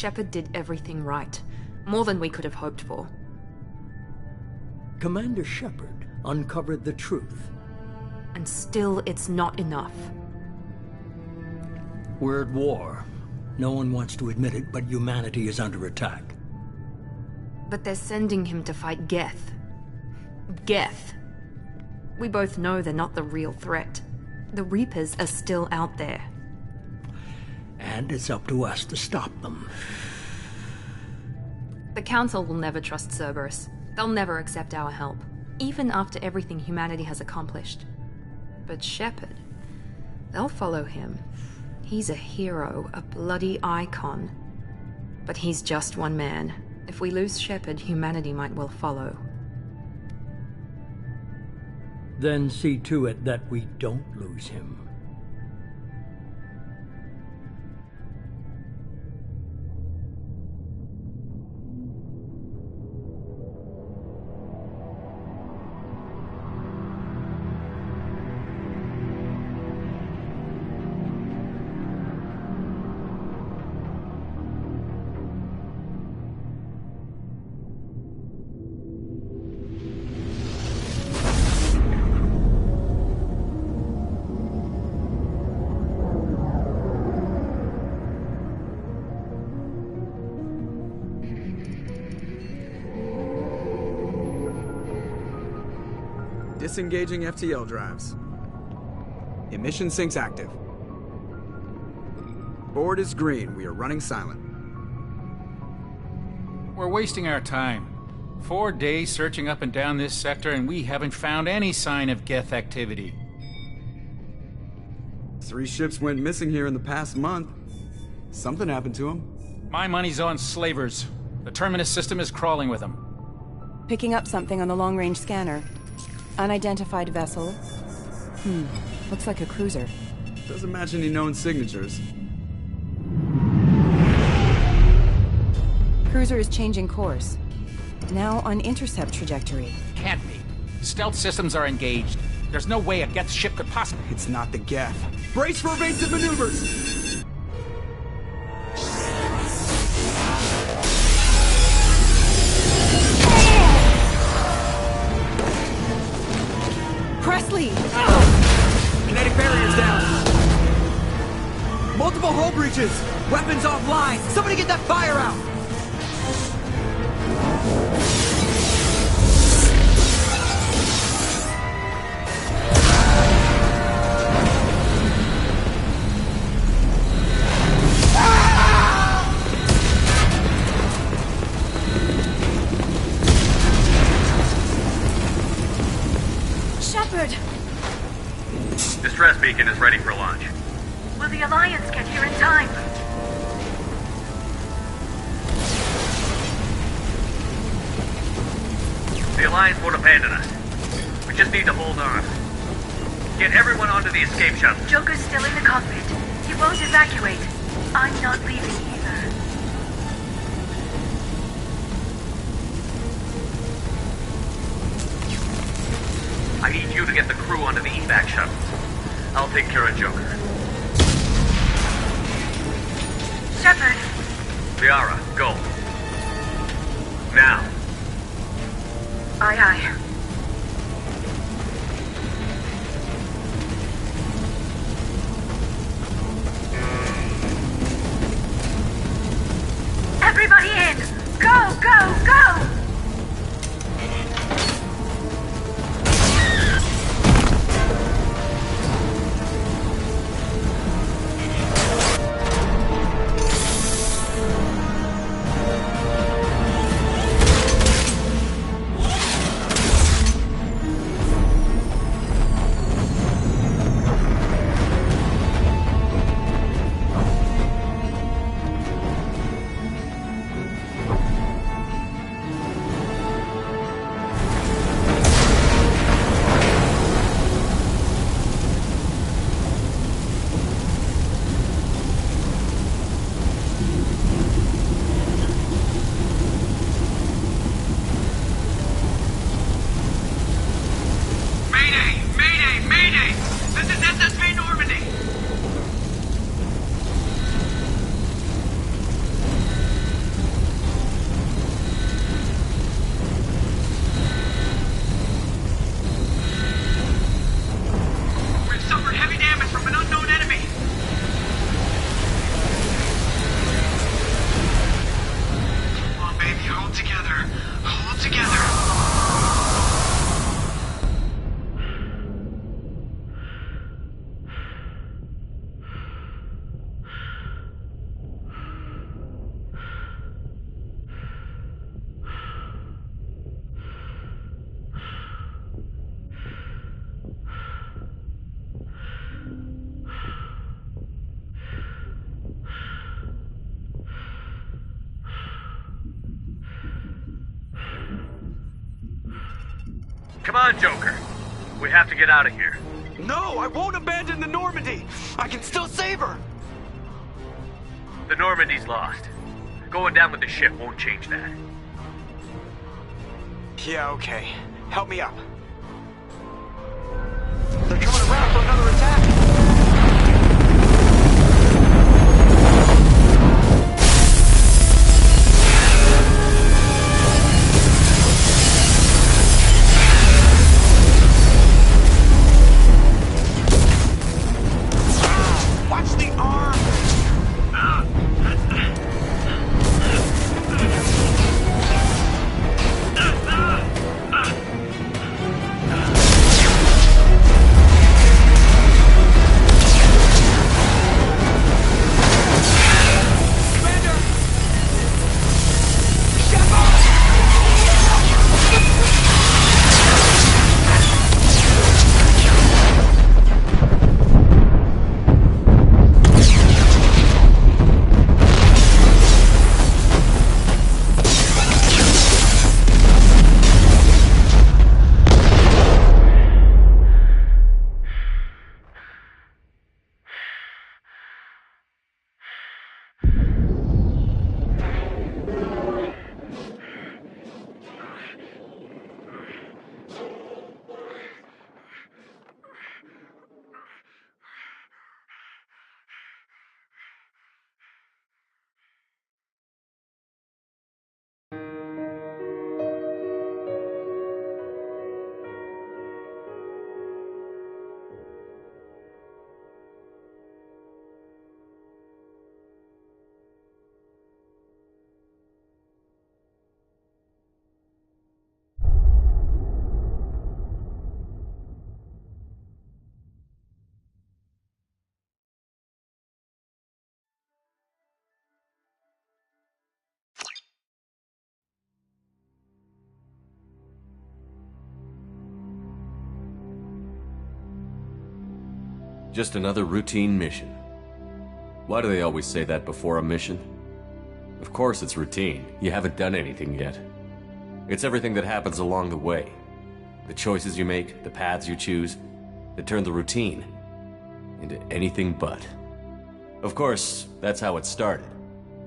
Shepard did everything right. More than we could have hoped for. Commander Shepard uncovered the truth. And still, it's not enough. We're at war. No one wants to admit it, but humanity is under attack. But they're sending him to fight Geth. Geth. We both know they're not the real threat. The Reapers are still out there. And it's up to us to stop them. The Council will never trust Cerberus. They'll never accept our help, even after everything humanity has accomplished. But Shepard, they'll follow him. He's a hero, a bloody icon. But he's just one man. If we lose Shepard, humanity might well follow. Then see to it that we don't lose him. Disengaging FTL drives. Emission sinks active. Board is green. We are running silent. We're wasting our time. 4 days searching up and down this sector, and we haven't found any sign of Geth activity. 3 ships went missing here in the past month. Something happened to them. My money's on slavers. The Terminus system is crawling with them. Picking up something on the long-range scanner. Unidentified vessel. Looks like a cruiser. Doesn't match any known signatures. Cruiser is changing course. Now on intercept trajectory. Can't be. Stealth systems are engaged. There's no way a Geth ship could possibly... It's not the Geth. Brace for evasive maneuvers! Presley! Kinetic barriers down! Multiple hull breaches! Weapons offline! Somebody get that fire out! Distress beacon is ready for launch. Will the Alliance get here in time? The Alliance won't abandon us. We just need to hold on. Get everyone onto the escape shuttle. Joker's still in the cockpit. He won't evacuate. I'm not leaving either. I need you to get the crew onto the evac shuttle. I'll take care of Joker. Shepard. Liara, go. Now. Aye, aye. Everybody in! Go, go, go! Hold together. Hold together. Come on, Joker. We have to get out of here. No, I won't abandon the Normandy. I can still save her. The Normandy's lost. Going down with the ship won't change that. Yeah, okay. Help me up. They're coming around for another attack. Watch the arm! Just another routine mission. Why do they always say that before a mission? Of course it's routine. You haven't done anything yet. It's everything that happens along the way. The choices you make, the paths you choose, that turn the routine into anything but. Of course, that's how it started.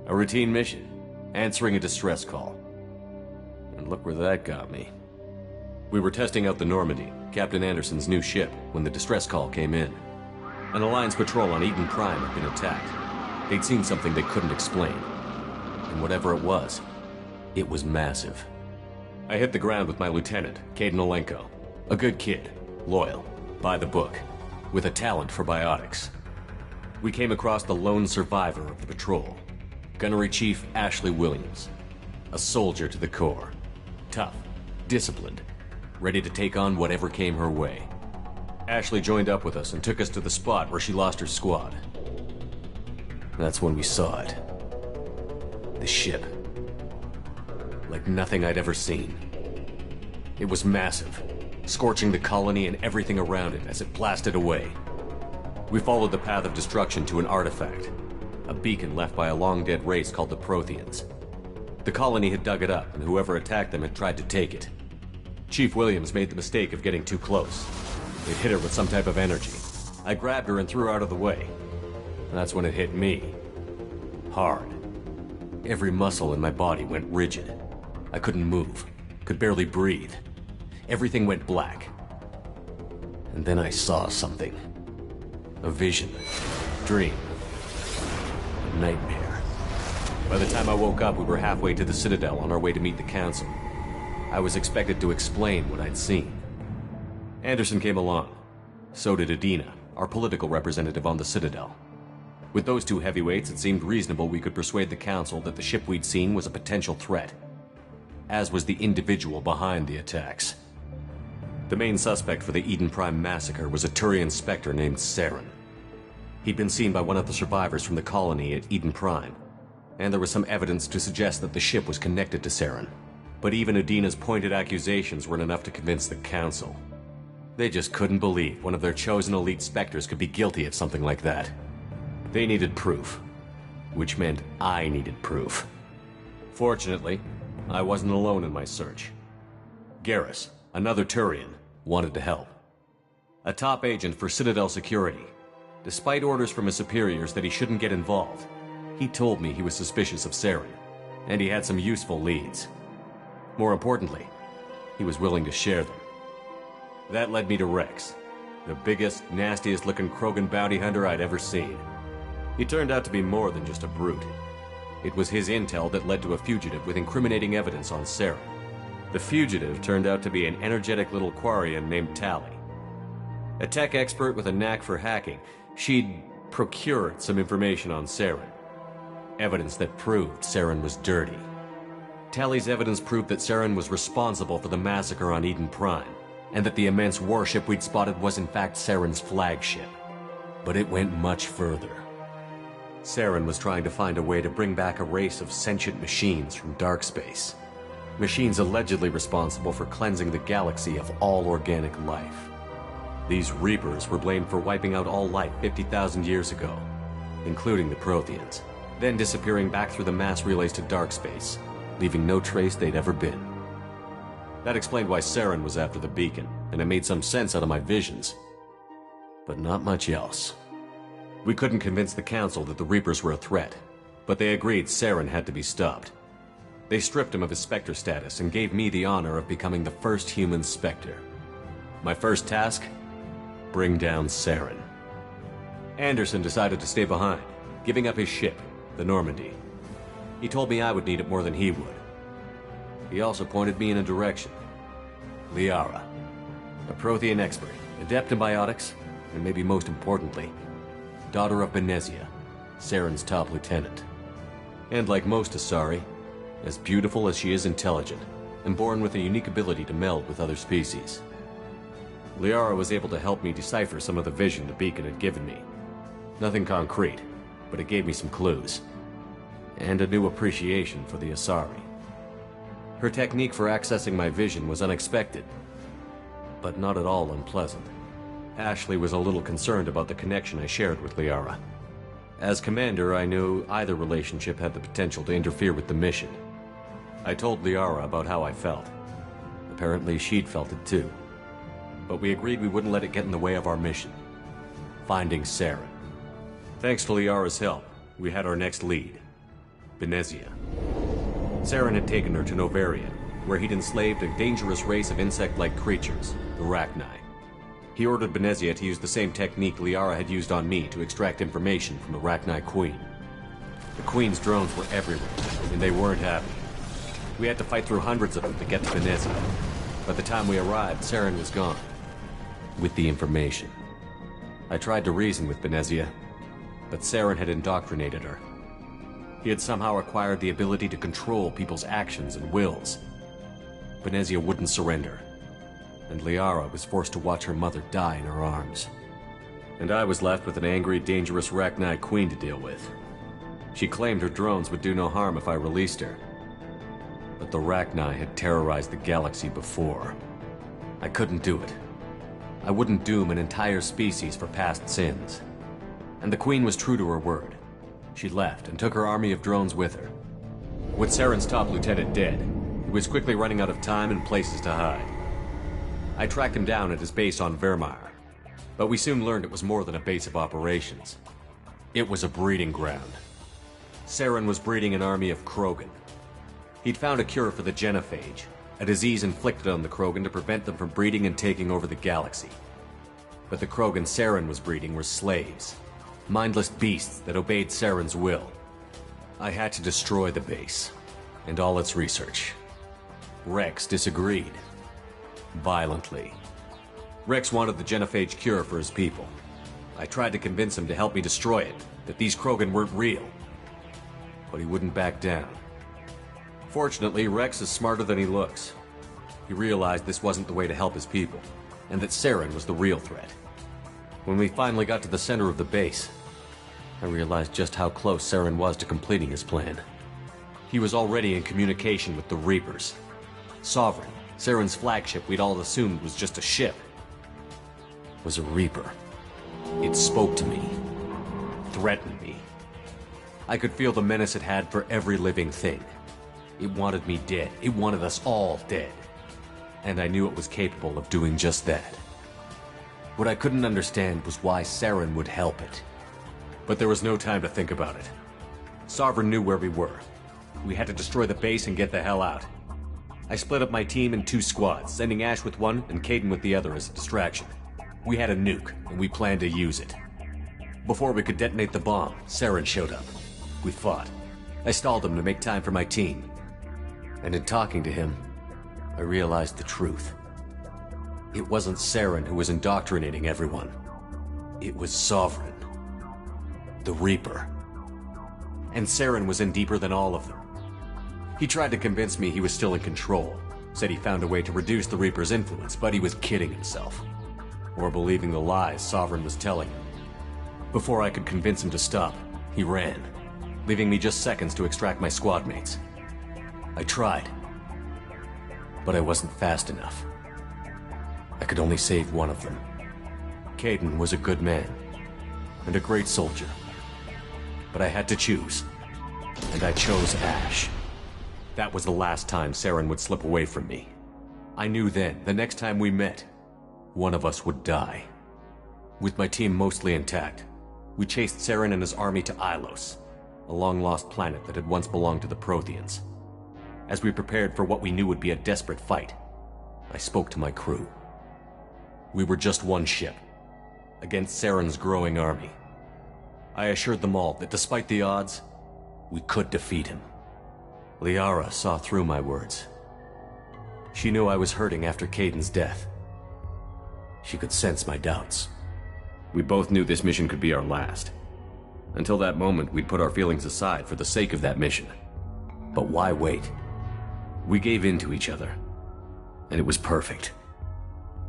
A routine mission, answering a distress call. And look where that got me. We were testing out the Normandy, Captain Anderson's new ship, when the distress call came in. An Alliance patrol on Eden Prime had been attacked. They'd seen something they couldn't explain. And whatever it was massive. I hit the ground with my lieutenant, Caden Olenko. A good kid, loyal, by the book, with a talent for biotics. We came across the lone survivor of the patrol, Gunnery Chief Ashley Williams. A soldier to the core. Tough, disciplined, ready to take on whatever came her way. Ashley joined up with us and took us to the spot where she lost her squad. That's when we saw it. The ship. Like nothing I'd ever seen. It was massive, scorching the colony and everything around it as it blasted away. We followed the path of destruction to an artifact, a beacon left by a long-dead race called the Protheans. The colony had dug it up, and whoever attacked them had tried to take it. Chief Williams made the mistake of getting too close. It hit her with some type of energy. I grabbed her and threw her out of the way. And that's when it hit me. Hard. Every muscle in my body went rigid. I couldn't move, could barely breathe. Everything went black. And then I saw something. A vision. Dream. A nightmare. By the time I woke up, we were halfway to the Citadel on our way to meet the Council. I was expected to explain what I'd seen. Anderson came along. So did Adina, our political representative on the Citadel. With those two heavyweights, it seemed reasonable we could persuade the Council that the ship we'd seen was a potential threat. as was the individual behind the attacks. The main suspect for the Eden Prime massacre was a Turian Spectre named Saren. He'd been seen by one of the survivors from the colony at Eden Prime, and there was some evidence to suggest that the ship was connected to Saren. But even Udina's pointed accusations weren't enough to convince the Council. They just couldn't believe one of their chosen elite Spectres could be guilty of something like that. They needed proof, which meant I needed proof. Fortunately, I wasn't alone in my search. Garrus, another Turian, wanted to help. A top agent for Citadel Security. Despite orders from his superiors that he shouldn't get involved, he told me he was suspicious of Saren, and he had some useful leads. More importantly, he was willing to share them. That led me to Rex, the biggest, nastiest-looking Krogan bounty hunter I'd ever seen. He turned out to be more than just a brute. It was his intel that led to a fugitive with incriminating evidence on Saren. The fugitive turned out to be an energetic little Quarian named Tali. A tech expert with a knack for hacking, she'd procured some information on Saren. Evidence that proved Saren was dirty. Tali's evidence proved that Saren was responsible for the massacre on Eden Prime, and that the immense warship we'd spotted was in fact Saren's flagship. But it went much further. Saren was trying to find a way to bring back a race of sentient machines from dark space. Machines allegedly responsible for cleansing the galaxy of all organic life. These Reapers were blamed for wiping out all life 50,000 years ago, including the Protheans, then disappearing back through the mass relays to dark space, leaving no trace they'd ever been. That explained why Saren was after the beacon, and it made some sense out of my visions. But not much else. We couldn't convince the Council that the Reapers were a threat, but they agreed Saren had to be stopped. They stripped him of his Spectre status and gave me the honor of becoming the first human Spectre. My first task? Bring down Saren. Anderson decided to stay behind, giving up his ship, the Normandy. He told me I would need it more than he would. He also pointed me in a direction. Liara, a Prothean expert, adept in biotics, and maybe most importantly, daughter of Benezia, Saren's top lieutenant. And like most Asari, as beautiful as she is intelligent, and born with a unique ability to meld with other species. Liara was able to help me decipher some of the vision the beacon had given me. Nothing concrete, but it gave me some clues. And a new appreciation for the Asari. Her technique for accessing my vision was unexpected, but not at all unpleasant. Ashley was a little concerned about the connection I shared with Liara. As commander, I knew either relationship had the potential to interfere with the mission. I told Liara about how I felt. Apparently she'd felt it too. But we agreed we wouldn't let it get in the way of our mission. Finding Saren. Thanks to Liara's help, we had our next lead. Benezia. Saren had taken her to Novaria, where he'd enslaved a dangerous race of insect-like creatures, the Rachni. He ordered Benezia to use the same technique Liara had used on me to extract information from the Rachni Queen. The Queen's drones were everywhere, and they weren't happy. We had to fight through hundreds of them to get to Benezia. By the time we arrived, Saren was gone. With the information. I tried to reason with Benezia, but Saren had indoctrinated her. He had somehow acquired the ability to control people's actions and wills. Benezia wouldn't surrender, and Liara was forced to watch her mother die in her arms. And I was left with an angry, dangerous Rachni Queen to deal with. She claimed her drones would do no harm if I released her. But the Rachni had terrorized the galaxy before. I couldn't do it. I wouldn't doom an entire species for past sins. And the Queen was true to her word. She left and took her army of drones with her. With Saren's top lieutenant dead, he was quickly running out of time and places to hide. I tracked him down at his base on Vermeer, but we soon learned it was more than a base of operations. It was a breeding ground. Saren was breeding an army of Krogan. He'd found a cure for the genophage, a disease inflicted on the Krogan to prevent them from breeding and taking over the galaxy. But the Krogan Saren was breeding were slaves, mindless beasts that obeyed Saren's will. I had to destroy the base, and all its research. Rex disagreed. Violently. Rex wanted the genophage cure for his people. I tried to convince him to help me destroy it, that these Krogan weren't real. But he wouldn't back down. Fortunately, Rex is smarter than he looks. He realized this wasn't the way to help his people, and that Saren was the real threat. When we finally got to the center of the base, I realized just how close Saren was to completing his plan. He was already in communication with the Reapers. Sovereign, Saren's flagship we'd all assumed was just a ship, was a Reaper. It spoke to me, threatened me. I could feel the menace it had for every living thing. It wanted me dead. It wanted us all dead. And I knew it was capable of doing just that. What I couldn't understand was why Saren would help it. But there was no time to think about it. Sovereign knew where we were. We had to destroy the base and get the hell out. I split up my team in 2 squads, sending Ash with one and Kaidan with the other as a distraction. We had a nuke, and we planned to use it. Before we could detonate the bomb, Saren showed up. We fought. I stalled him to make time for my team. And in talking to him, I realized the truth. It wasn't Saren who was indoctrinating everyone. It was Sovereign. The Reaper. And Saren was in deeper than all of them. He tried to convince me he was still in control. Said he found a way to reduce the Reaper's influence, but he was kidding himself. Or believing the lies Sovereign was telling him. Before I could convince him to stop, he ran, leaving me just seconds to extract my squad mates. I tried, but I wasn't fast enough. I could only save one of them. Kaidan was a good man, and a great soldier. But I had to choose, and I chose Ash. That was the last time Saren would slip away from me. I knew then, the next time we met, one of us would die. With my team mostly intact, we chased Saren and his army to Ilos, a long-lost planet that had once belonged to the Protheans. As we prepared for what we knew would be a desperate fight, I spoke to my crew. We were just one ship, against Saren's growing army. I assured them all that despite the odds, we could defeat him. Liara saw through my words. She knew I was hurting after Kaidan's death. She could sense my doubts. We both knew this mission could be our last. Until that moment, we'd put our feelings aside for the sake of that mission. But why wait? We gave in to each other, and it was perfect.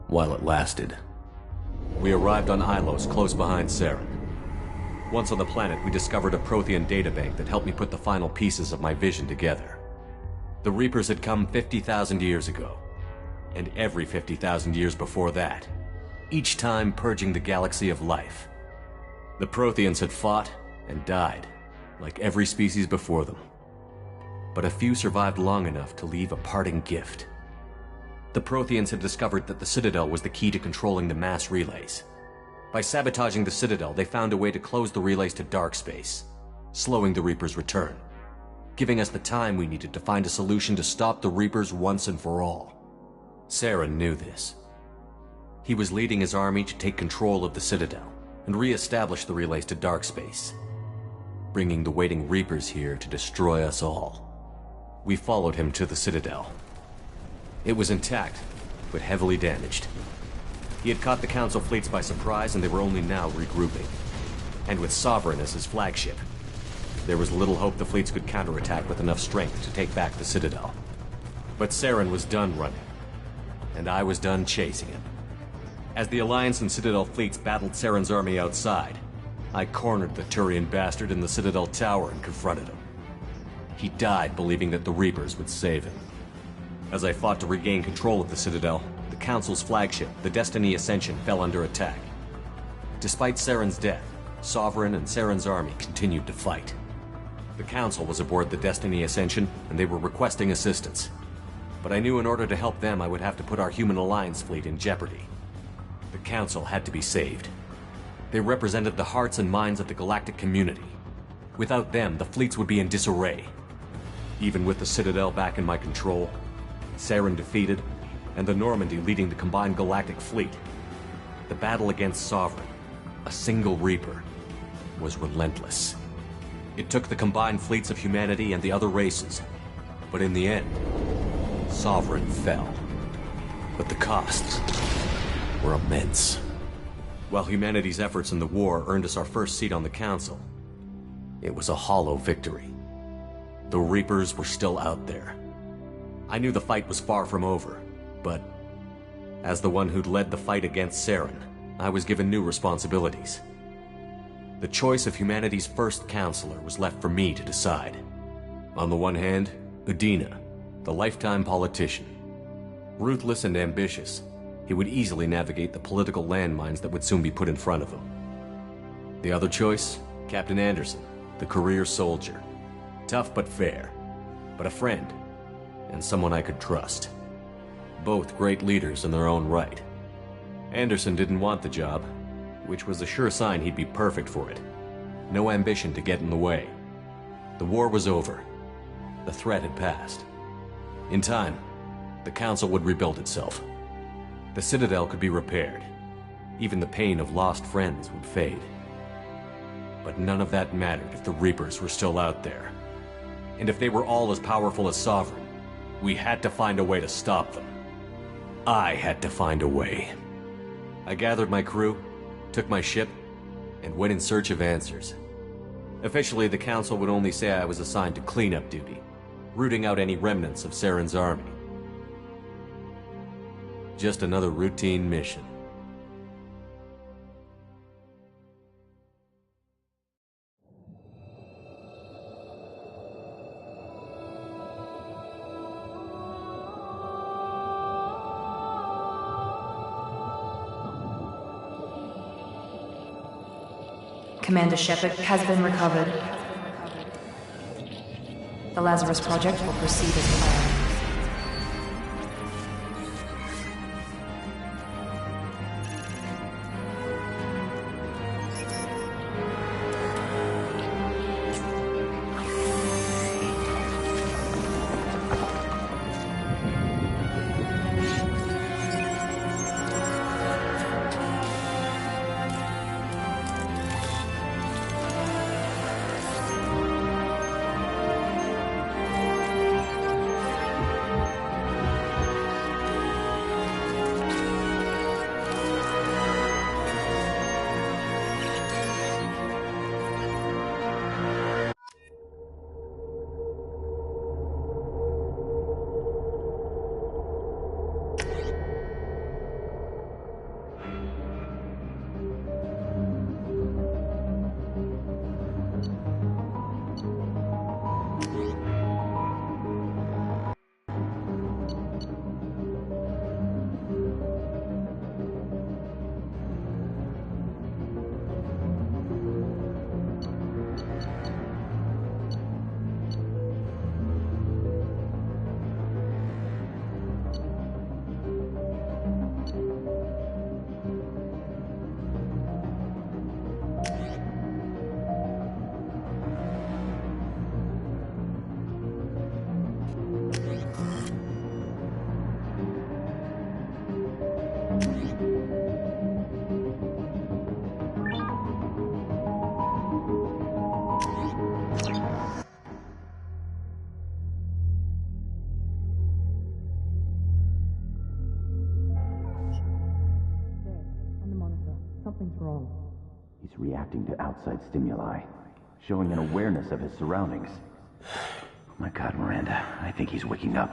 While it lasted. We arrived on Ilos, close behind Saren. Once on the planet, we discovered a Prothean databank that helped me put the final pieces of my vision together. The Reapers had come 50,000 years ago, and every 50,000 years before that, each time purging the galaxy of life. The Protheans had fought and died, like every species before them. But a few survived long enough to leave a parting gift. The Protheans had discovered that the Citadel was the key to controlling the mass relays. By sabotaging the Citadel, they found a way to close the relays to dark space, slowing the Reapers' return, giving us the time we needed to find a solution to stop the Reapers once and for all. Saren knew this. He was leading his army to take control of the Citadel and re-establish the relays to dark space, bringing the waiting Reapers here to destroy us all. We followed him to the Citadel. It was intact, but heavily damaged. He had caught the Council fleets by surprise, and they were only now regrouping. And with Sovereign as his flagship, there was little hope the fleets could counterattack with enough strength to take back the Citadel. But Saren was done running, and I was done chasing him. As the Alliance and Citadel fleets battled Saren's army outside, I cornered the Turian bastard in the Citadel tower and confronted him. He died believing that the Reapers would save him. As I fought to regain control of the Citadel, the Council's flagship, the Destiny Ascension, fell under attack. Despite Saren's death, Sovereign and Saren's army continued to fight. The Council was aboard the Destiny Ascension, and they were requesting assistance. But I knew in order to help them, I would have to put our human Alliance fleet in jeopardy. The Council had to be saved. They represented the hearts and minds of the galactic community. Without them, the fleets would be in disarray. Even with the Citadel back in my control, Saren defeated, and the Normandy leading the combined galactic fleet, the battle against Sovereign, a single Reaper, was relentless. It took the combined fleets of humanity and the other races, but in the end, Sovereign fell. But the costs were immense. While humanity's efforts in the war earned us our first seat on the Council, it was a hollow victory. The the Reapers were still out there. I knew the fight was far from over, but as the one who'd led the fight against Saren, I was given new responsibilities. The choice of humanity's first counselor was left for me to decide. On the one hand, Udina, the lifetime politician. Ruthless and ambitious, he would easily navigate the political landmines that would soon be put in front of him. The other choice, Captain Anderson, the career soldier. Tough but fair, but a friend, and someone I could trust. Both great leaders in their own right. Anderson didn't want the job, which was a sure sign he'd be perfect for it. No ambition to get in the way. The war was over. The threat had passed. In time, the Council would rebuild itself. The Citadel could be repaired. Even the pain of lost friends would fade. But none of that mattered if the Reapers were still out there. And if they were all as powerful as Sovereign, we had to find a way to stop them. I had to find a way. I gathered my crew, took my ship, and went in search of answers. Officially, the Council would only say I was assigned to cleanup duty, rooting out any remnants of Saren's army. Just another routine mission. Commander Shepard has been recovered. The Lazarus Project will proceed as planned. Something's wrong. He's reacting to outside stimuli, showing an awareness of his surroundings. Oh my God, Miranda, I think he's waking up.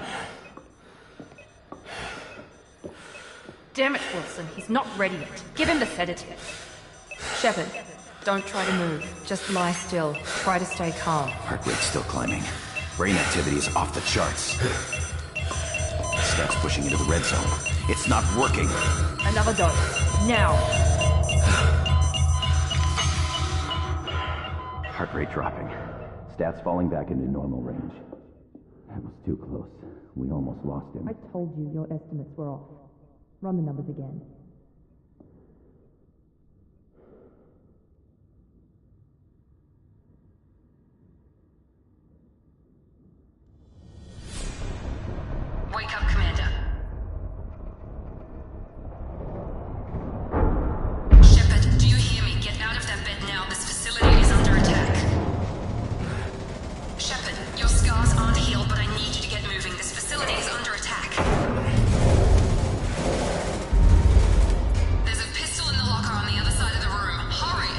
Damn it, Wilson, he's not ready yet. Give him the sedative. Shepard, don't try to move. Just lie still. Try to stay calm. Heart rate's still climbing. Brain activity is off the charts. Steps pushing into the red zone. It's not working. Another dose. Now. Heart rate dropping. Stats falling back into normal range. That was too close. We almost lost him. I told you your estimates were off. Run the numbers again. Wake up, Commander. Shepard, do you hear me? Get out of that bed now. This facility is under attack. Shepard, your scars aren't healed, but I need you to get moving. This facility is under attack. There's a pistol in the locker on the other side of the room. Hurry!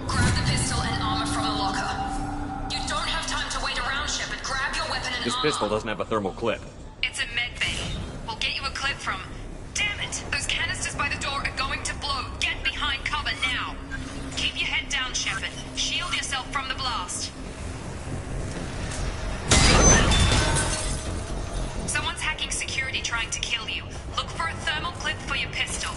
Grab the pistol and armor This pistol doesn't have a thermal clip. It's a med bay. We'll get you a clip from... Damn it! Those canisters by the door are going to blow. Get behind cover now. Keep your head down, Shepard. Shield yourself from the blast. Someone's hacking security trying to kill you. Look for a thermal clip for your pistol.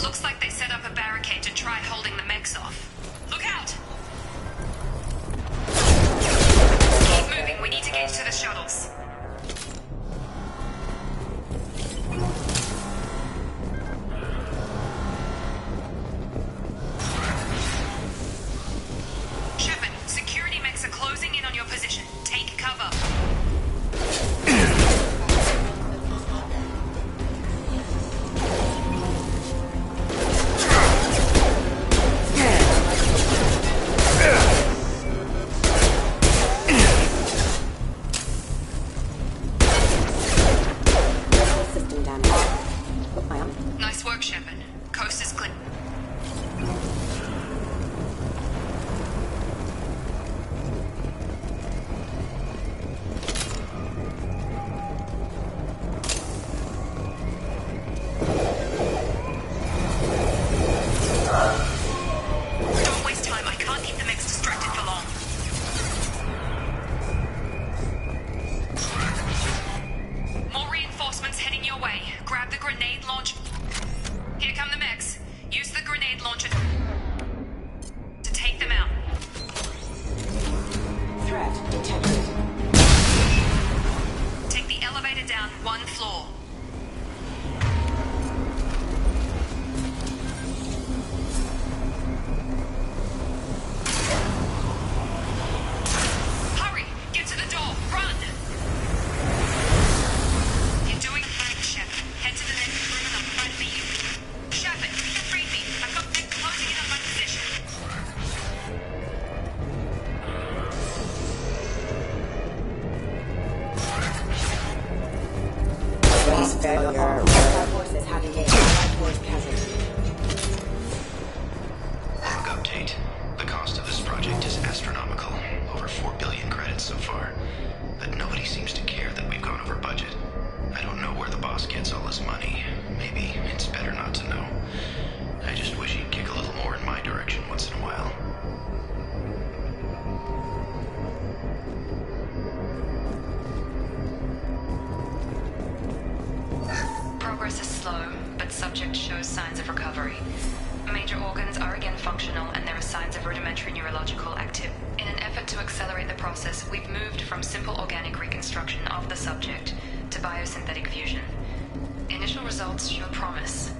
Looks like they set up a barricade to try holding the mechs off. Look out! Keep moving, we need to get to the shuttles. Shepard, security mechs are closing in on your position. Take cover. System damage. Nice work, Shepard. Coast is clear. Don't waste time. I can't keep the mechs distracted for long. More reinforcements heading your way. Grab the grenade launch. Here come the mechs. Use the grenade launcher to take them out. Threat detected. Take the elevator down one floor. Hurry! Get to the door! Run! You're doing fine, Shepard. Head to the next room and I'll try to beat you. Shepard, read me. I've got them closing in on my position. Forces have engaged. Force casualty. Log update. The cost of this project is astronomical. Over 4 billion credits so far. But nobody seems to care that we've gone over budget. I don't know where the boss gets all his money. Maybe it's better not to know. I just wish he'd kick a little more in my direction once in a while. Progress is slow, but subject shows signs of recovery. Major organs are again functional, and there are signs of rudimentary neurological activity. In an effort to accelerate the process, we've moved from simple organic reconstruction of the subject to biosynthetic fusion. Initial results show promise.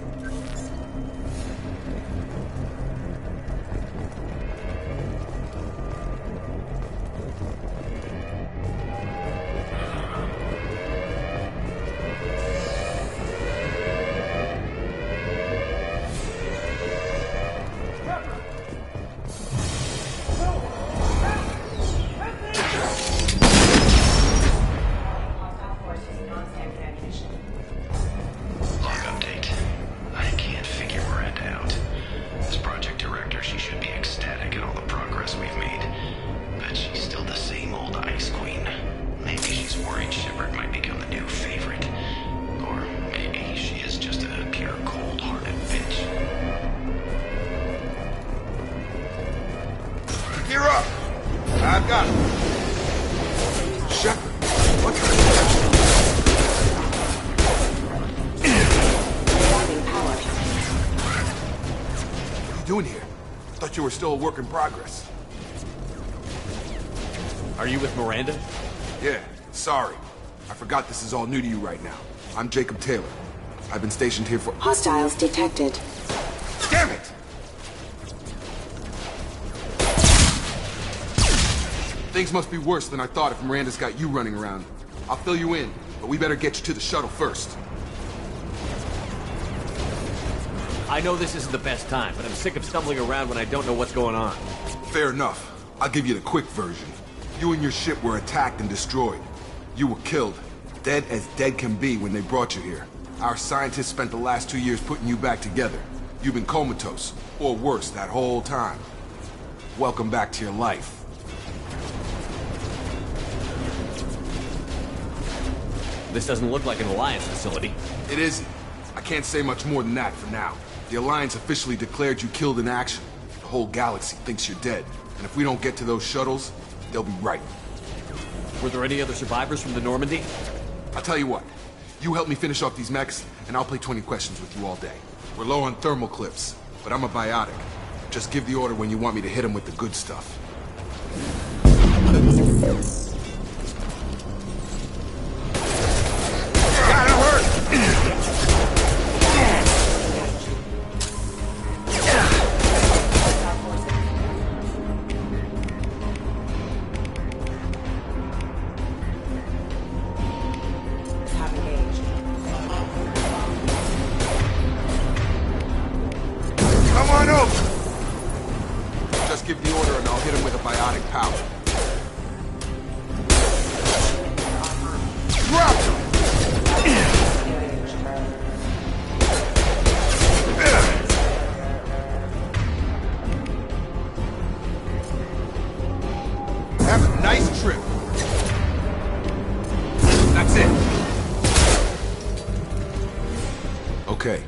Log update. I can't figure Miranda out. As project director, she should be ecstatic at all the progress we've made. But she's still the same old ice queen. Maybe she's worried Shepard might become the new favorite. Or maybe she is just a pure cold-hearted bitch. Gear up! I've got it. Shepard, what kind of... What are you doing here? Thought you were still a work in progress. Are you with Miranda? Yeah, sorry. I forgot this is all new to you right now. I'm Jacob Taylor. I've been stationed here for... Hostiles detected. Damn it! Things must be worse than I thought if Miranda's got you running around. I'll fill you in, but we better get you to the shuttle first. I know this isn't the best time, but I'm sick of stumbling around when I don't know what's going on. Fair enough. I'll give you the quick version. You and your ship were attacked and destroyed. You were killed. Dead as dead can be when they brought you here. Our scientists spent the last 2 years putting you back together. You've been comatose, or worse, that whole time. Welcome back to your life. This doesn't look like an Alliance facility. It isn't. I can't say much more than that for now. The Alliance officially declared you killed in action. The whole galaxy thinks you're dead. And if we don't get to those shuttles, they'll be right. Were there any other survivors from the Normandy? I'll tell you what. You help me finish off these mechs, and I'll play 20 questions with you all day. We're low on thermal clips, but I'm a biotic. Just give the order when you want me to hit them with the good stuff. Gotta hurt! Come on over! Just give the order and I'll hit him with a biotic power. Drop him! Have a nice trip. That's it. Okay.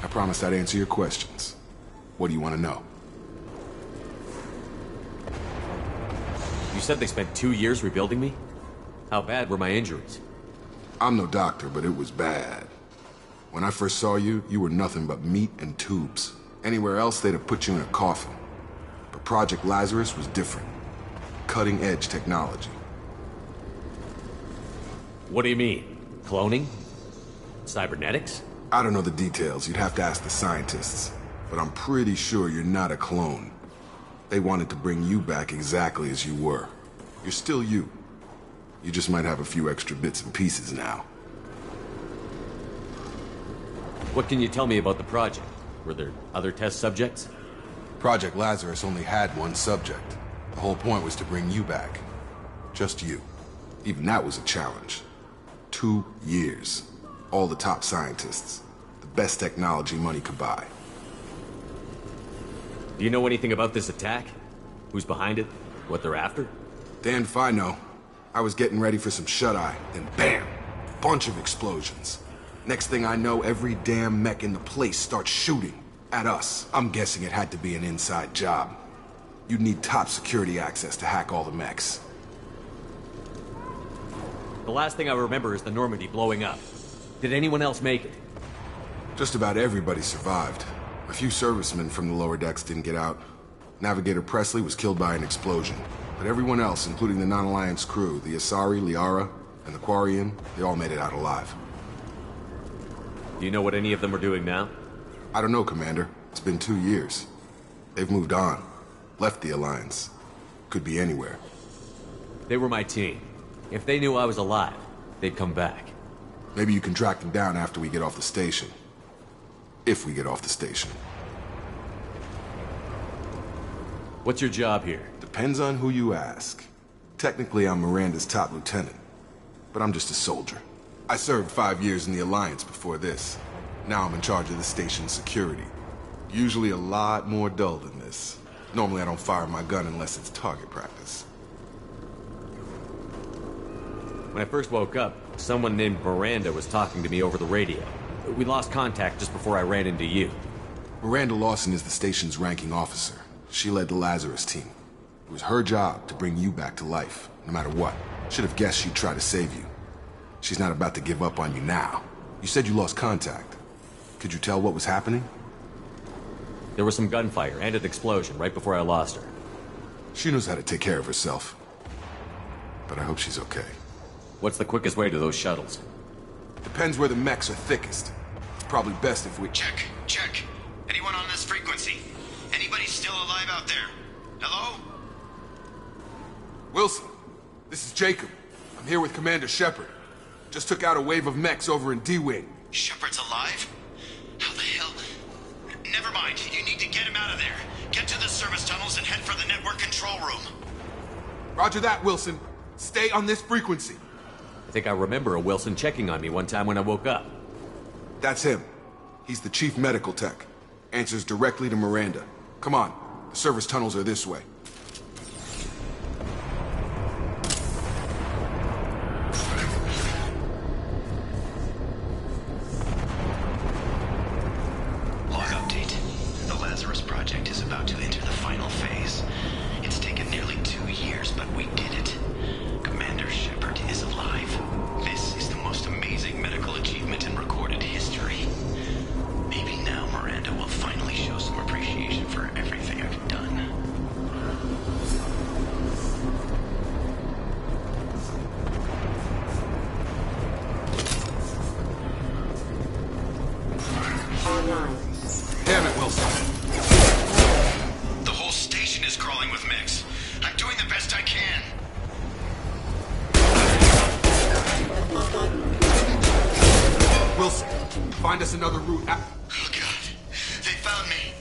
I promised I'd answer your questions. What do you want to know? You said they spent 2 years rebuilding me? How bad were my injuries? I'm no doctor, but it was bad. When I first saw you, you were nothing but meat and tubes. Anywhere else, they'd have put you in a coffin. But Project Lazarus was different. Cutting-edge technology. What do you mean? Cloning? Cybernetics? I don't know the details. You'd have to ask the scientists. But I'm pretty sure you're not a clone. They wanted to bring you back exactly as you were. You're still you. You just might have a few extra bits and pieces now. What can you tell me about the project? Were there other test subjects? Project Lazarus only had one subject. The whole point was to bring you back. Just you. Even that was a challenge. 2 years. All the top scientists. The best technology money could buy. Do you know anything about this attack? Who's behind it? What they're after? Damned if I know. I was getting ready for some shut-eye, then bam! Bunch of explosions. Next thing I know, every damn mech in the place starts shooting. At us. I'm guessing it had to be an inside job. You'd need top security access to hack all the mechs. The last thing I remember is the Normandy blowing up. Did anyone else make it? Just about everybody survived. A few servicemen from the lower decks didn't get out. Navigator Presley was killed by an explosion. But everyone else, including the non-Alliance crew, the Asari, Liara, and the Quarian, they all made it out alive. Do you know what any of them are doing now? I don't know, Commander. It's been 2 years. They've moved on. Left the Alliance. Could be anywhere. They were my team. If they knew I was alive, they'd come back. Maybe you can track them down after we get off the station. If we get off the station. What's your job here? Depends on who you ask. Technically, I'm Miranda's top lieutenant. But I'm just a soldier. I served 5 years in the Alliance before this. Now I'm in charge of the station's security. Usually a lot more dull than this. Normally I don't fire my gun unless it's target practice. When I first woke up, someone named Miranda was talking to me over the radio. We lost contact just before I ran into you. Miranda Lawson is the station's ranking officer. She led the Lazarus team. It was her job to bring you back to life, no matter what. Should have guessed she'd try to save you. She's not about to give up on you now. You said you lost contact. Could you tell what was happening? There was some gunfire and an explosion right before I lost her. She knows how to take care of herself. But I hope she's okay. What's the quickest way to those shuttles? Depends where the mechs are thickest. It's probably best if we... Check. Anyone on this frequency? Anybody still alive out there? Hello? Wilson, this is Jacob. I'm here with Commander Shepard. Just took out a wave of mechs over in D-Wing. Shepard's alive? How the hell? Never mind. You need to get him out of there. Get to the service tunnels and head for the network control room. Roger that, Wilson. Stay on this frequency. I think I remember a Wilson checking on me one time when I woke up. That's him. He's the chief medical tech. Answers directly to Miranda. Come on. The service tunnels are this way. Find us another route out. Oh God, they found me.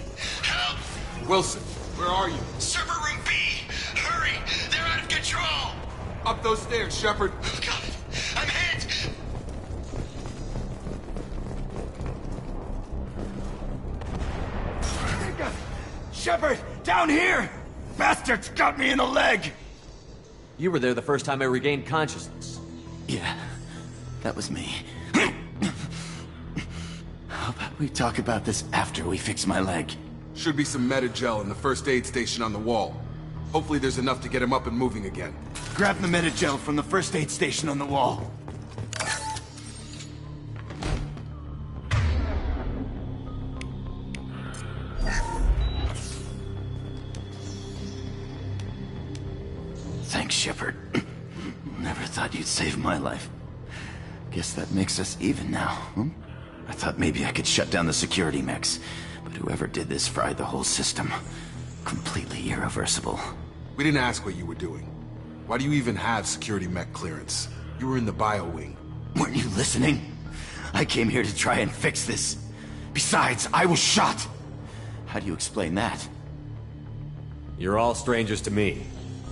Help! Wilson, where are you? Server room B! Hurry! They're out of control! Up those stairs, Shepard. Oh God, I'm hit! Shepard, down here! Bastards got me in the leg! You were there the first time I regained consciousness. Yeah, that was me. How about we talk about this after we fix my leg? Should be some Metagel in the first aid station on the wall. Hopefully there's enough to get him up and moving again. Grab the Metagel from the first aid station on the wall. Thanks, Shepard. Never thought you'd save my life. Guess that makes us even now, hmm? I thought maybe I could shut down the security mechs, but whoever did this fried the whole system. Completely irreversible. We didn't ask what you were doing. Why do you even have security mech clearance? You were in the bio wing. Weren't you listening? I came here to try and fix this. Besides, I was shot. How do you explain that? You're all strangers to me.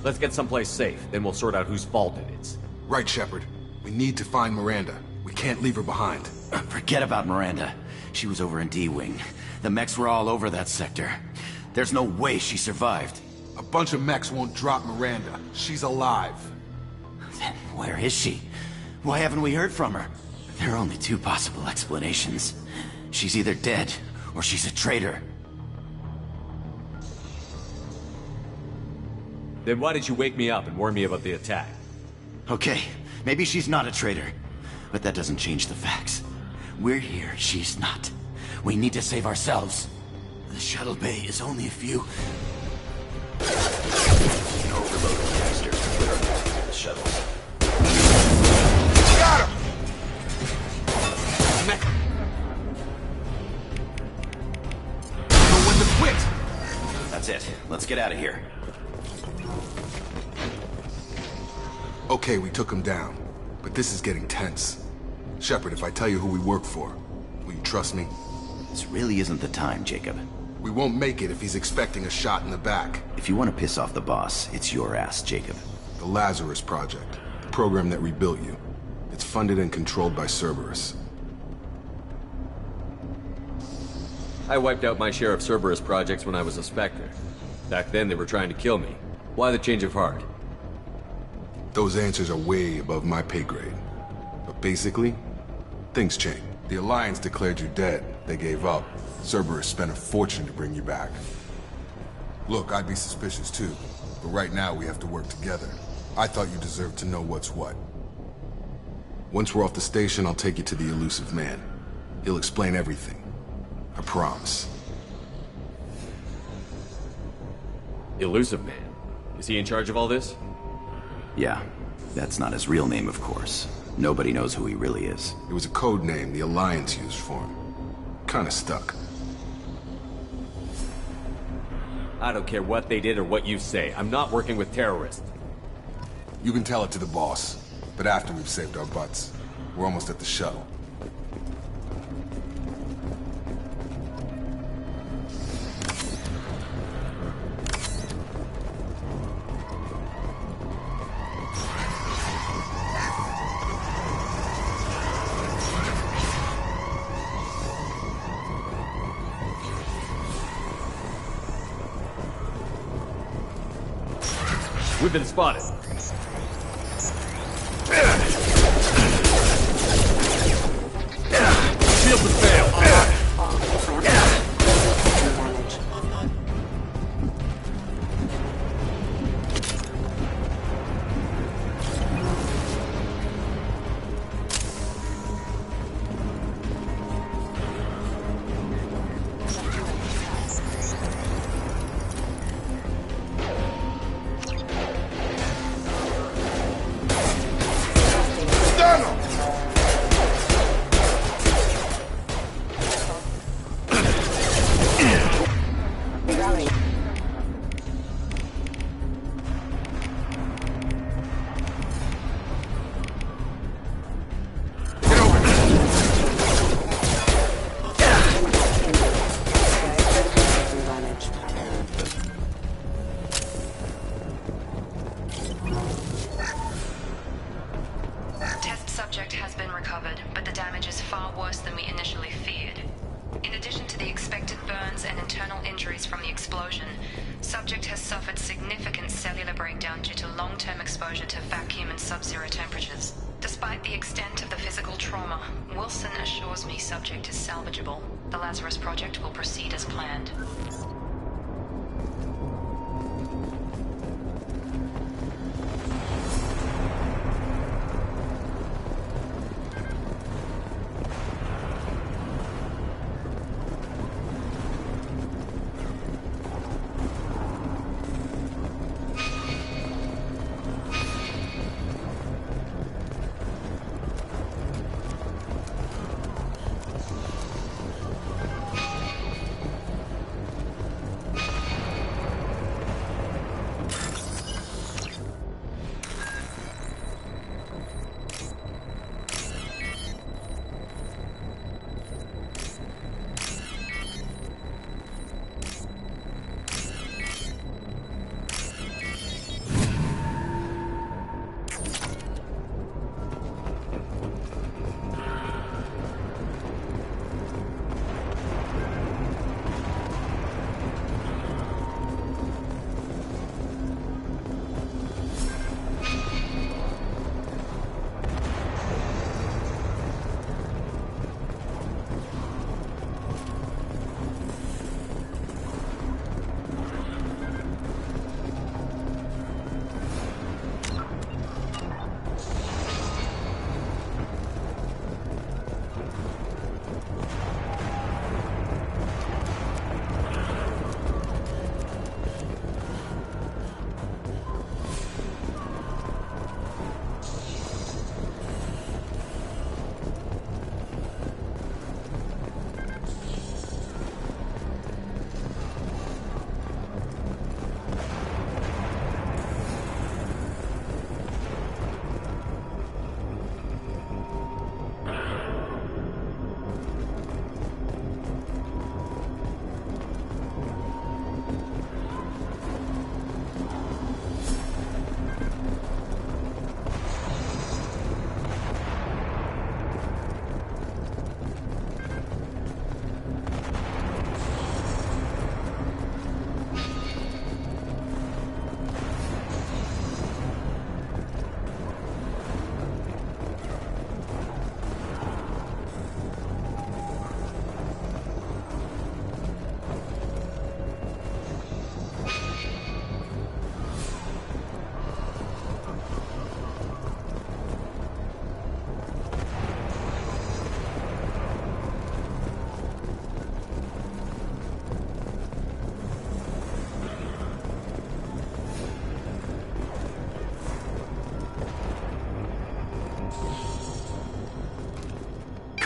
Let's get someplace safe, then we'll sort out whose fault it is. Right, Shepard. We need to find Miranda. We can't leave her behind. Forget about Miranda. She was over in D-Wing. The mechs were all over that sector. There's no way she survived. A bunch of mechs won't drop Miranda. She's alive. Then where is she? Why haven't we heard from her? There are only two possible explanations. She's either dead, or she's a traitor. Then why did you wake me up and warn me about the attack? Okay, maybe she's not a traitor. But that doesn't change the facts. We're here, she's not. We need to save ourselves. The shuttle bay is only a few... Overload the caster. Clear a path to the shuttles. Got him! Know when to quit! That's it. Let's get out of here. Okay, we took him down. But this is getting tense. Shepard, if I tell you who we work for, will you trust me? This really isn't the time, Jacob. We won't make it if he's expecting a shot in the back. If you want to piss off the boss, it's your ass, Jacob. The Lazarus Project, the program that rebuilt you. It's funded and controlled by Cerberus. I wiped out my share of Cerberus projects when I was a Spectre. Back then they were trying to kill me. Why the change of heart? Those answers are way above my pay grade. But basically, things change. The Alliance declared you dead. They gave up. Cerberus spent a fortune to bring you back. Look, I'd be suspicious too. But right now we have to work together. I thought you deserved to know what's what. Once we're off the station, I'll take you to the elusive man. He'll explain everything. I promise. Elusive Man? Is he in charge of all this? Yeah, that's not his real name, of course. Nobody knows who he really is. It was a code name the Alliance used for him. Kinda stuck. I don't care what they did or what you say. I'm not working with terrorists. You can tell it to the boss, but after we've saved our butts. We're almost at the shuttle. We've been spotted. Shields have failed. burns and internal injuries from the explosion. Subject has suffered significant cellular breakdown due to long-term exposure to vacuum and sub-zero temperatures. Despite the extent of the physical trauma, Wilson assures me subject is salvageable. The Lazarus Project will proceed as planned.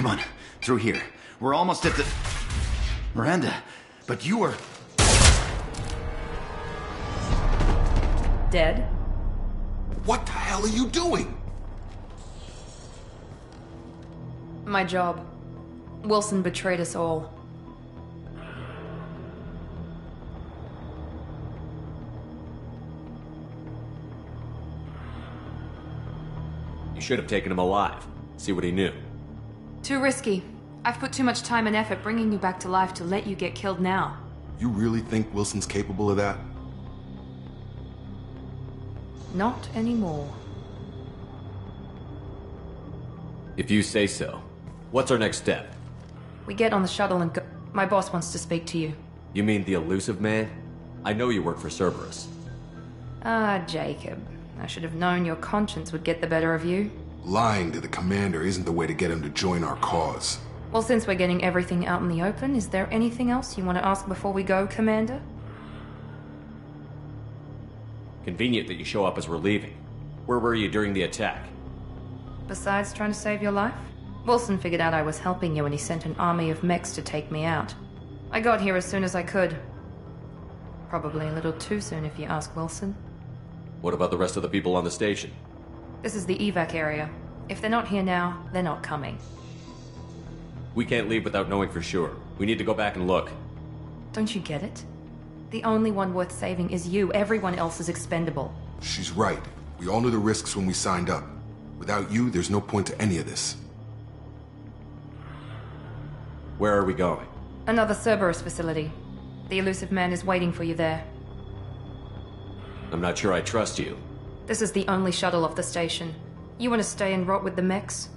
Come on, through here. We're almost at the... Miranda, but you were... Dead? What the hell are you doing? My job. Wilson betrayed us all. You should have taken him alive. See what he knew. Too risky. I've put too much time and effort bringing you back to life to let you get killed now. You really think Wilson's capable of that? Not anymore. If you say so. What's our next step? We get on the shuttle and go. My boss wants to speak to you. You mean the elusive man? I know you work for Cerberus. Ah, Jacob. I should have known your conscience would get the better of you. Lying to the commander isn't the way to get him to join our cause. Well, since we're getting everything out in the open, is there anything else you want to ask before we go, Commander? Convenient that you show up as we're leaving. Where were you during the attack? Besides trying to save your life? Wilson figured out I was helping you and he sent an army of mechs to take me out. I got here as soon as I could. Probably a little too soon if you ask Wilson. What about the rest of the people on the station? This is the evac area. If they're not here now, they're not coming. We can't leave without knowing for sure. We need to go back and look. Don't you get it? The only one worth saving is you. Everyone else is expendable. She's right. We all knew the risks when we signed up. Without you, there's no point to any of this. Where are we going? Another Cerberus facility. The elusive man is waiting for you there. I'm not sure I trust you. This is the only shuttle off the station. You want to stay and rot with the mechs?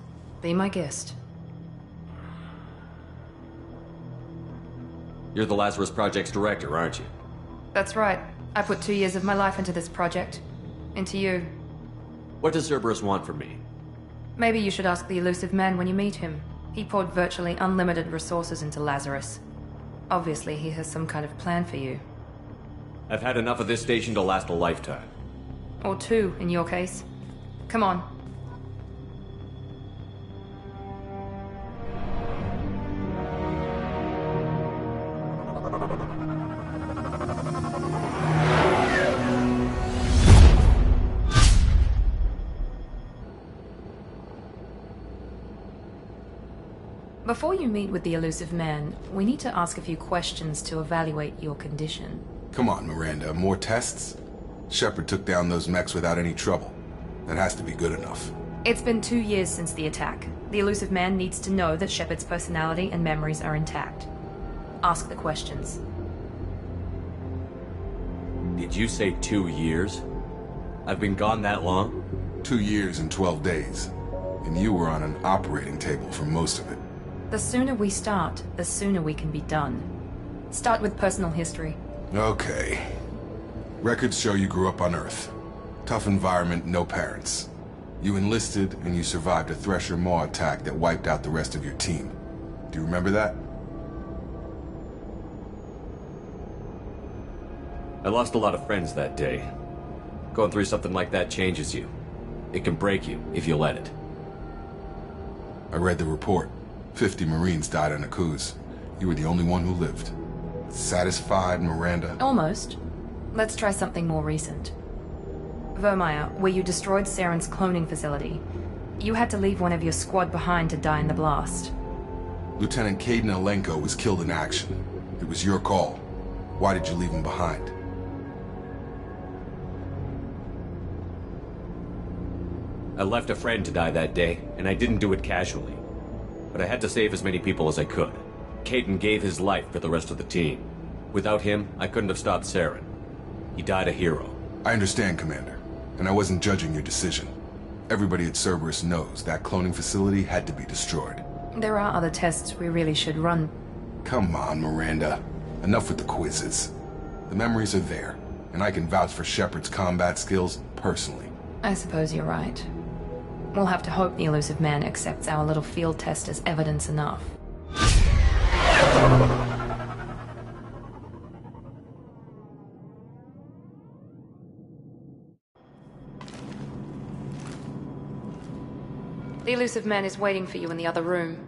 Be my guest. You're the Lazarus Project's director, aren't you? That's right. I put 2 years of my life into this project. Into you. What does Cerberus want from me? Maybe you should ask the elusive man when you meet him. He poured virtually unlimited resources into Lazarus. Obviously, he has some kind of plan for you. I've had enough of this station to last a lifetime. Or 2, in your case. Come on. Before you meet with the elusive man, we need to ask a few questions to evaluate your condition. Come on, Miranda, more tests? Shepard took down those mechs without any trouble. That has to be good enough. It's been 2 years since the attack. The elusive man needs to know that Shepard's personality and memories are intact. Ask the questions. Did you say 2 years? I've been gone that long? 2 years and 12 days. And you were on an operating table for most of it. The sooner we start, the sooner we can be done. Start with personal history. Okay. Records show you grew up on Earth. Tough environment, no parents. You enlisted and you survived a Thresher Maw attack that wiped out the rest of your team. Do you remember that? I lost a lot of friends that day. Going through something like that changes you. It can break you if you let it. I read the report. 50 Marines died on a cruise. You were the only one who lived. Satisfied, Miranda? Almost. Let's try something more recent. Vermeer, where you destroyed Saren's cloning facility. You had to leave one of your squad behind to die in the blast. Lieutenant Caden Alenko was killed in action. It was your call. Why did you leave him behind? I left a friend to die that day, and I didn't do it casually. But I had to save as many people as I could. Caden gave his life for the rest of the team. Without him, I couldn't have stopped Saren. He died a hero. I understand, Commander. And I wasn't judging your decision. Everybody at Cerberus knows that cloning facility had to be destroyed. There are other tests we really should run. Come on, Miranda. Enough with the quizzes. The memories are there, and I can vouch for Shepard's combat skills personally. I suppose you're right. We'll have to hope the elusive man accepts our little field test as evidence enough. The elusive man is waiting for you in the other room.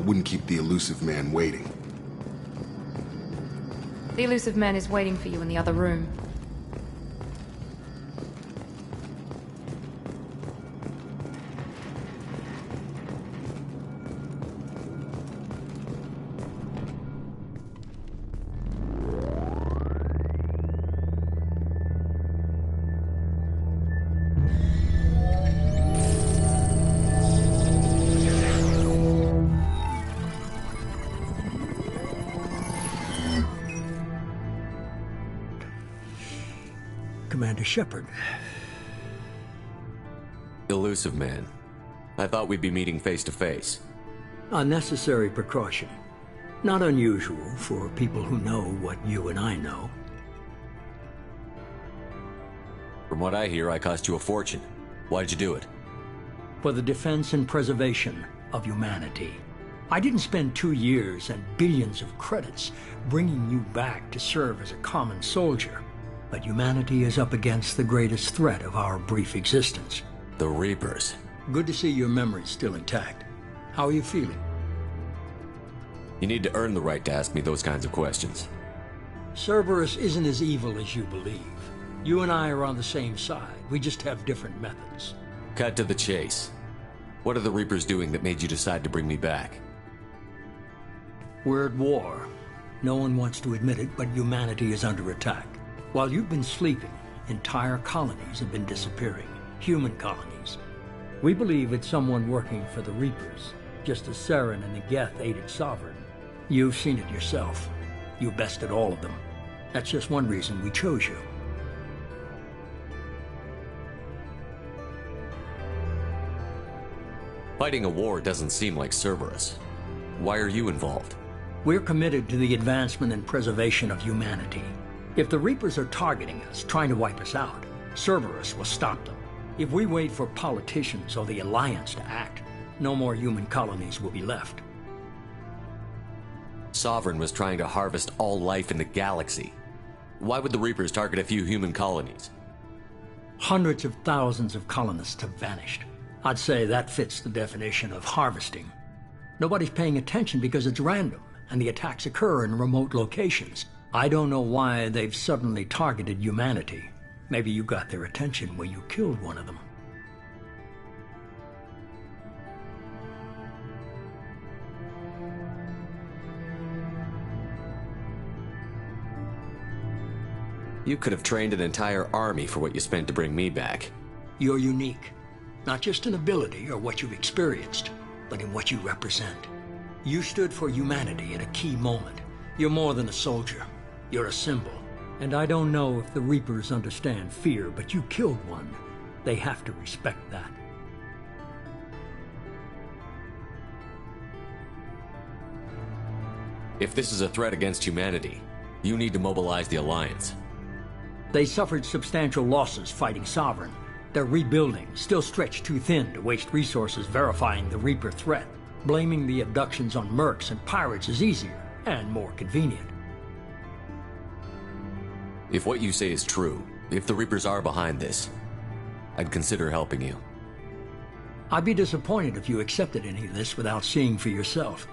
wouldn't keep the elusive man waiting. The elusive man is waiting for you in the other room. Commander Shepard. Elusive man. I thought we'd be meeting face to face. A necessary precaution. Not unusual for people who know what you and I know. From what I hear, I cost you a fortune. Why'd you do it? For the defense and preservation of humanity. I didn't spend 2 years and billions of credits bringing you back to serve as a common soldier. But humanity is up against the greatest threat of our brief existence. The Reapers. Good to see your memory's still intact. How are you feeling? You need to earn the right to ask me those kinds of questions. Cerberus isn't as evil as you believe. You and I are on the same side. We just have different methods. Cut to the chase. What are the Reapers doing that made you decide to bring me back? We're at war. No one wants to admit it, but humanity is under attack. While you've been sleeping, entire colonies have been disappearing. Human colonies. We believe it's someone working for the Reapers, just as Saren and the Geth aided Sovereign. You've seen it yourself. You bested all of them. That's just one reason we chose you. Fighting a war doesn't seem like Cerberus. Why are you involved? We're committed to the advancement and preservation of humanity. If the Reapers are targeting us, trying to wipe us out, Cerberus will stop them. If we wait for politicians or the Alliance to act, no more human colonies will be left. Sovereign was trying to harvest all life in the galaxy. Why would the Reapers target a few human colonies? Hundreds of thousands of colonists have vanished. I'd say that fits the definition of harvesting. Nobody's paying attention because it's random, and the attacks occur in remote locations. I don't know why they've suddenly targeted humanity. Maybe you got their attention when you killed one of them. You could have trained an entire army for what you spent to bring me back. You're unique. Not just in ability or what you've experienced, but in what you represent. You stood for humanity at a key moment. You're more than a soldier. You're a symbol. And I don't know if the Reapers understand fear, but you killed one. They have to respect that. If this is a threat against humanity, you need to mobilize the Alliance. They suffered substantial losses fighting Sovereign. They're rebuilding, still stretched too thin to waste resources verifying the Reaper threat. Blaming the abductions on mercs and pirates is easier and more convenient. If what you say is true, if the Reapers are behind this, I'd consider helping you. I'd be disappointed if you accepted any of this without seeing for yourself.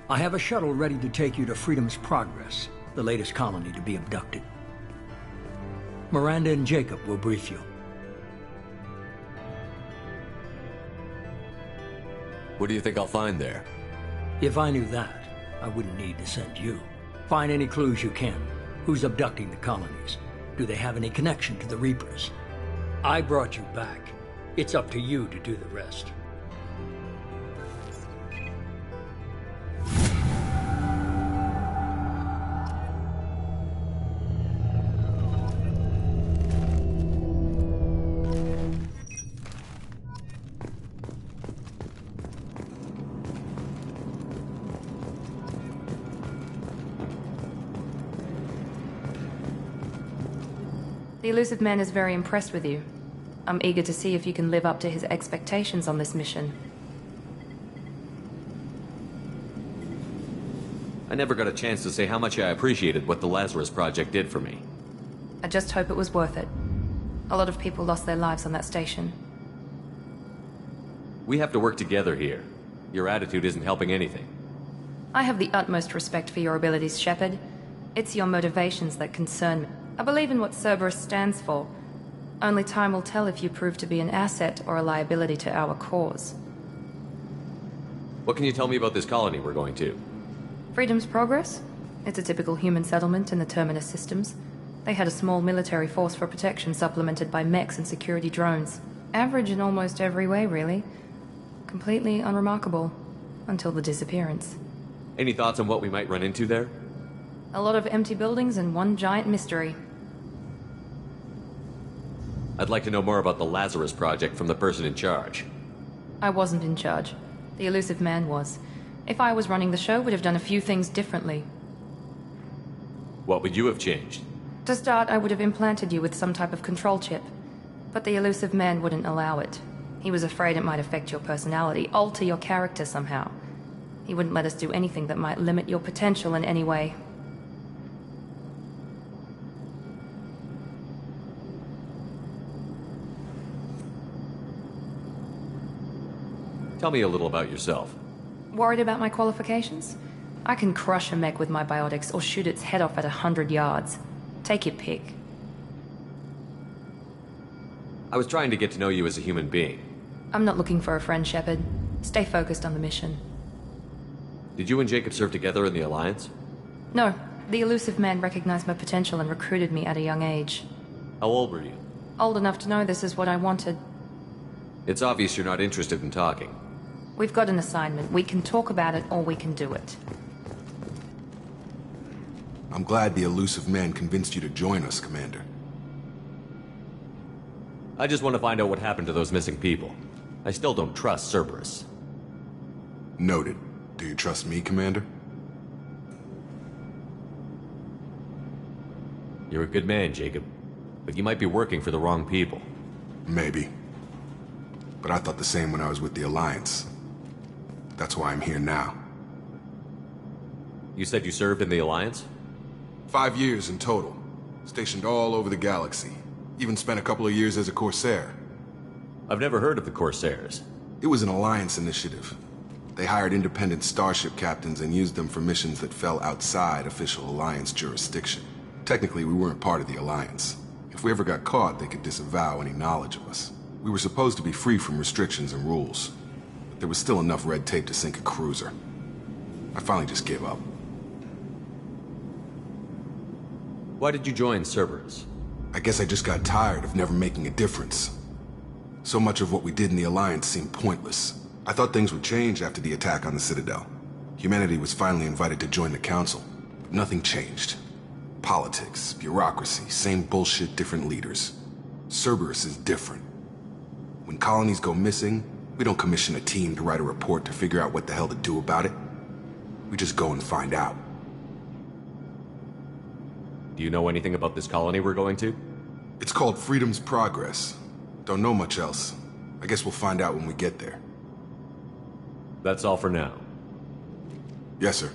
I have a shuttle ready to take you to Freedom's Progress, the latest colony to be abducted. Miranda and Jacob will brief you. What do you think I'll find there? If I knew that, I wouldn't need to send you. Find any clues you can. Who's abducting the colonies? Do they have any connection to the Reapers? I brought you back. It's up to you to do the rest. The elusive man is very impressed with you. I'm eager to see if you can live up to his expectations on this mission. I never got a chance to say how much I appreciated what the Lazarus Project did for me. I just hope it was worth it. A lot of people lost their lives on that station. We have to work together here. Your attitude isn't helping anything. I have the utmost respect for your abilities, Shepard. It's your motivations that concern me. I believe in what Cerberus stands for. Only time will tell if you prove to be an asset or a liability to our cause. What can you tell me about this colony we're going to? Freedom's Progress? It's a typical human settlement in the Terminus systems. They had a small military force for protection supplemented by mechs and security drones. Average in almost every way, really. Completely unremarkable. Until the disappearance. Any thoughts on what we might run into there? A lot of empty buildings and one giant mystery. I'd like to know more about the Lazarus Project from the person in charge. I wasn't in charge. The elusive man was. If I was running the show, would have done a few things differently. What would you have changed? To start, I would have implanted you with some type of control chip. But the elusive man wouldn't allow it. He was afraid it might affect your personality, alter your character somehow. He wouldn't let us do anything that might limit your potential in any way. Tell me a little about yourself. Worried about my qualifications? I can crush a mech with my biotics or shoot its head off at 100 yards. Take your pick. I was trying to get to know you as a human being. I'm not looking for a friend, Shepard. Stay focused on the mission. Did you and Jacob serve together in the Alliance? No. The elusive man recognized my potential and recruited me at a young age. How old were you? Old enough to know this is what I wanted. It's obvious you're not interested in talking. We've got an assignment. We can talk about it or we can do it. I'm glad the elusive man convinced you to join us, Commander. I just want to find out what happened to those missing people. I still don't trust Cerberus. Noted. Do you trust me, Commander? You're a good man, Jacob. But you might be working for the wrong people. Maybe. But I thought the same when I was with the Alliance. That's why I'm here now. You said you served in the Alliance? 5 years in total. Stationed all over the galaxy. Even spent a couple of years as a Corsair. I've never heard of the Corsairs. It was an Alliance initiative. They hired independent starship captains and used them for missions that fell outside official Alliance jurisdiction. Technically, we weren't part of the Alliance. If we ever got caught, they could disavow any knowledge of us. We were supposed to be free from restrictions and rules. But there was still enough red tape to sink a cruiser. I finally just gave up. Why did you join Cerberus? I guess I just got tired of never making a difference. So much of what we did in the Alliance seemed pointless. I thought things would change after the attack on the Citadel. Humanity was finally invited to join the Council, but nothing changed. Politics, bureaucracy, same bullshit, different leaders. Cerberus is different. When colonies go missing, we don't commission a team to write a report to figure out what the hell to do about it. We just go and find out. Do you know anything about this colony we're going to? It's called Freedom's Progress. Don't know much else. I guess we'll find out when we get there. That's all for now. Yes, sir.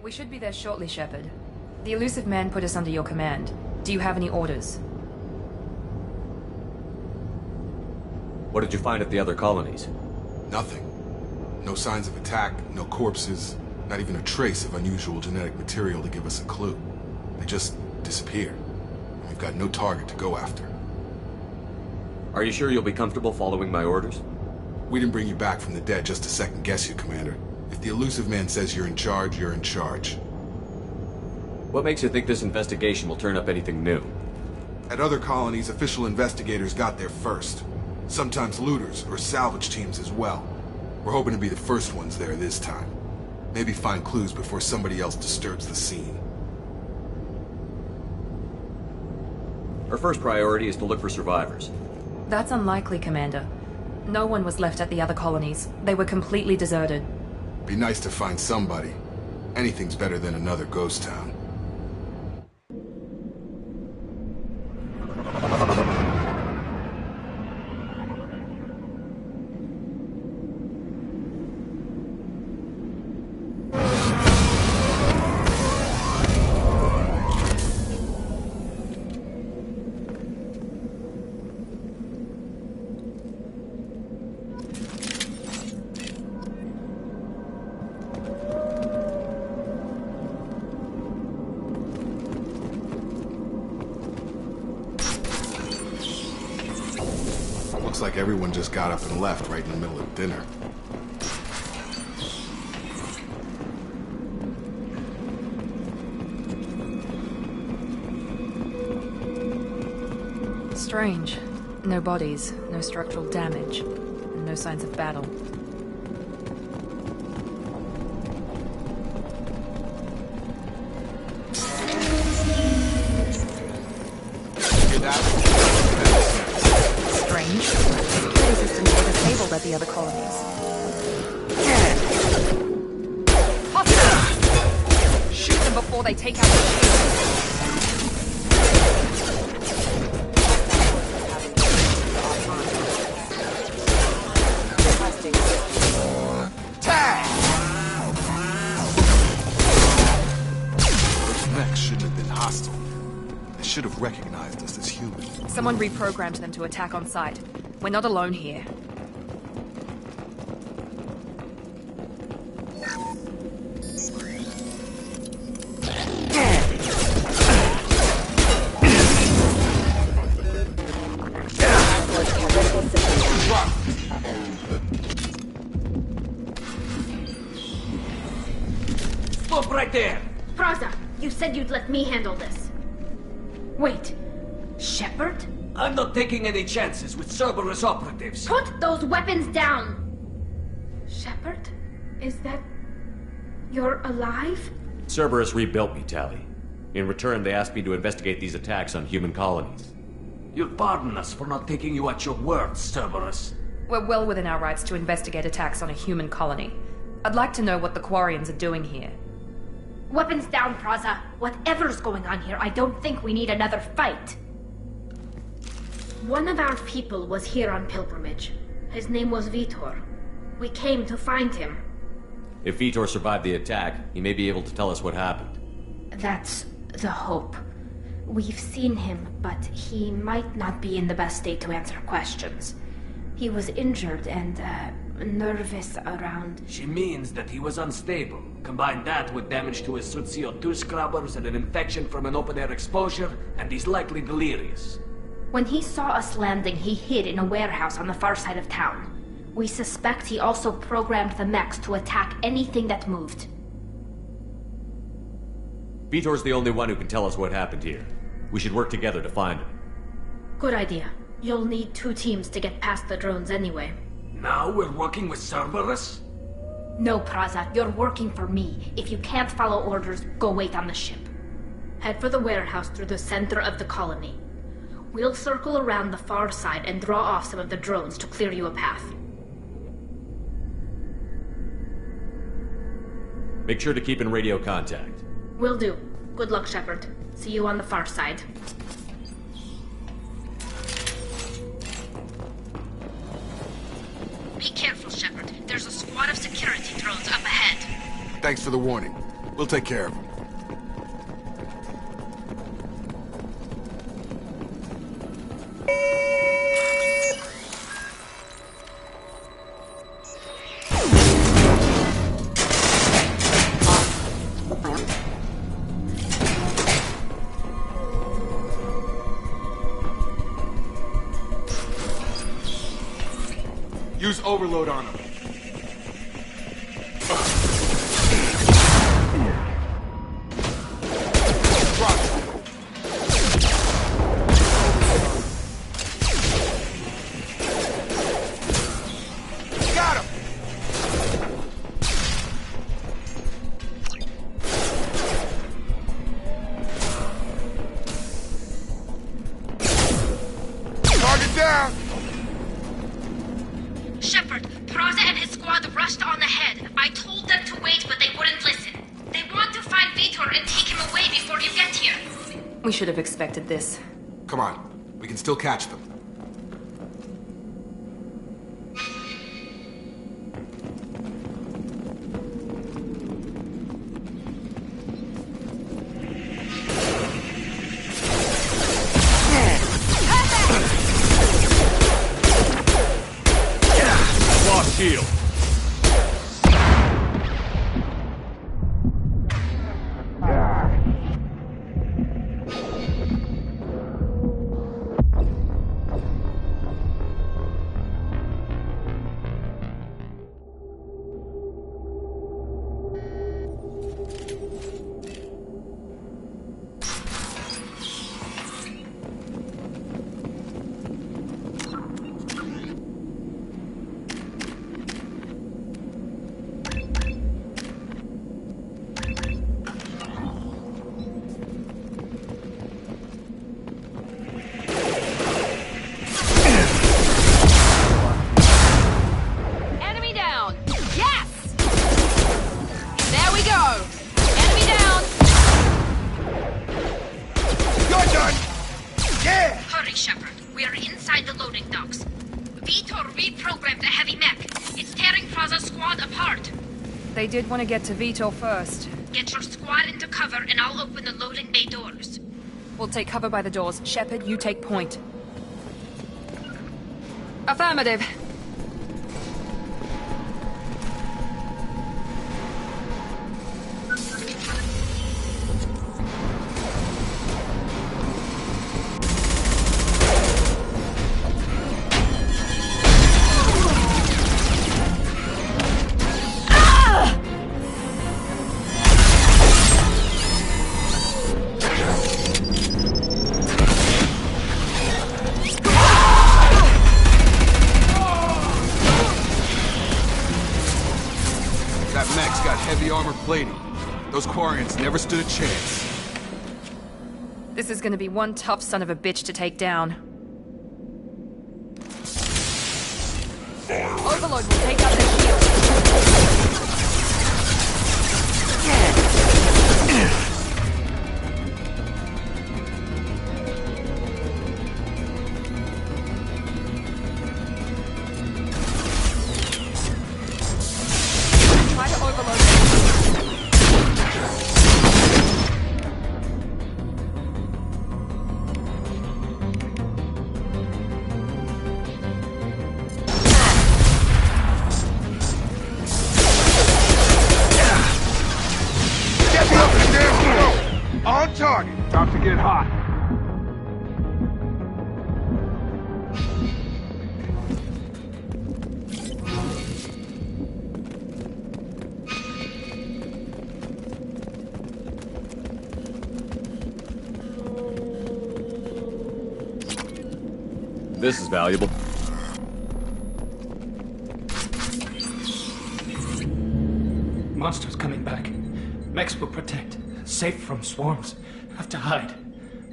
We should be there shortly, Shepard. The elusive man put us under your command. Do you have any orders? What did you find at the other colonies? Nothing. No signs of attack, no corpses, not even a trace of unusual genetic material to give us a clue. They just disappear. We've got no target to go after. Are you sure you'll be comfortable following my orders? We didn't bring you back from the dead just to second guess you, Commander. If the elusive man says you're in charge, you're in charge. What makes you think this investigation will turn up anything new? At other colonies, official investigators got there first. Sometimes looters or salvage teams as well. We're hoping to be the first ones there this time. Maybe find clues before somebody else disturbs the scene. Our first priority is to look for survivors. That's unlikely, Commander. No one was left at the other colonies. They were completely deserted. Be nice to find somebody. Anything's better than another ghost town. Looks like everyone just got up and left right in the middle of dinner. Strange. No bodies, no structural damage, and no signs of battle. Strange. Security systems were disabled at the other colonies. Hostile! Shoot them before they take out the shield. Those mechs shouldn't have been hostile. They should have recognized us as humans. Someone reprogrammed them to attack on sight. We're not alone here. Stop right there! Praza, you said you'd let me handle this. Wait, Shepard? I'm not taking any chances with Cerberus operatives. Put those weapons down! Shepard? Is that... you're alive? Cerberus rebuilt me, Tally. In return, they asked me to investigate these attacks on human colonies. You'll pardon us for not taking you at your word, Cerberus. We're well within our rights to investigate attacks on a human colony. I'd like to know what the Quarians are doing here. Weapons down, Praza. Whatever's going on here, I don't think we need another fight. One of our people was here on pilgrimage. His name was Vitor. We came to find him. If Vitor survived the attack, he may be able to tell us what happened. That's the hope. We've seen him, but he might not be in the best state to answer questions. He was injured and, nervous around... She means that he was unstable. Combine that with damage to his suit CO2 scrubbers and an infection from an open-air exposure, and he's likely delirious. When he saw us landing, he hid in a warehouse on the far side of town. We suspect he also programmed the mechs to attack anything that moved. Vitor's the only one who can tell us what happened here. We should work together to find him. Good idea. You'll need 2 teams to get past the drones anyway. Now we're working with Cerberus? No, Praza. You're working for me. If you can't follow orders, go wait on the ship. Head for the warehouse through the center of the colony. We'll circle around the far side and draw off some of the drones to clear you a path. Make sure to keep in radio contact. Will do. Good luck, Shepard. See you on the far side. Be careful, Shepard. There's a squad of security drones up ahead. Thanks for the warning. We'll take care of them. Use overload on him. Shepard, Praza and his squad rushed on ahead. I told them to wait, but they wouldn't listen. They want to find Vitor and take him away before you get here. We should have expected this. Come on. We can still catch them. Shield. They did want to get to Vitor first. Get your squad into cover and I'll open the loading bay doors. We'll take cover by the doors. Shepard, you take point. Affirmative. Those Quarians never stood a chance. This is gonna be one tough son of a bitch to take down. Overload will take out the shield. Try to overload it. On target. About to get hot. This is valuable. Monsters coming back. Mechs will protect. Safe from swarms. Have to hide.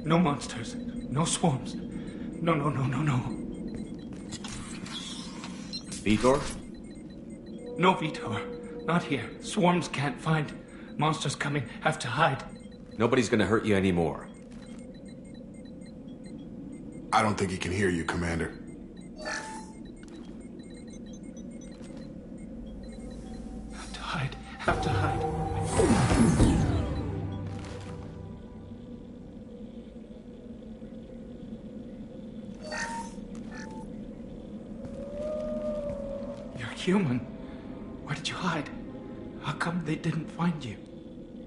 No monsters. No swarms. No. Vitor? No Vitor. Not here. Swarms can't find. Monsters coming. Have to hide. Nobody's gonna hurt you anymore. I don't think he can hear you, Commander. Have to hide. Have to hide. You're human. Where did you hide? How come they didn't find you?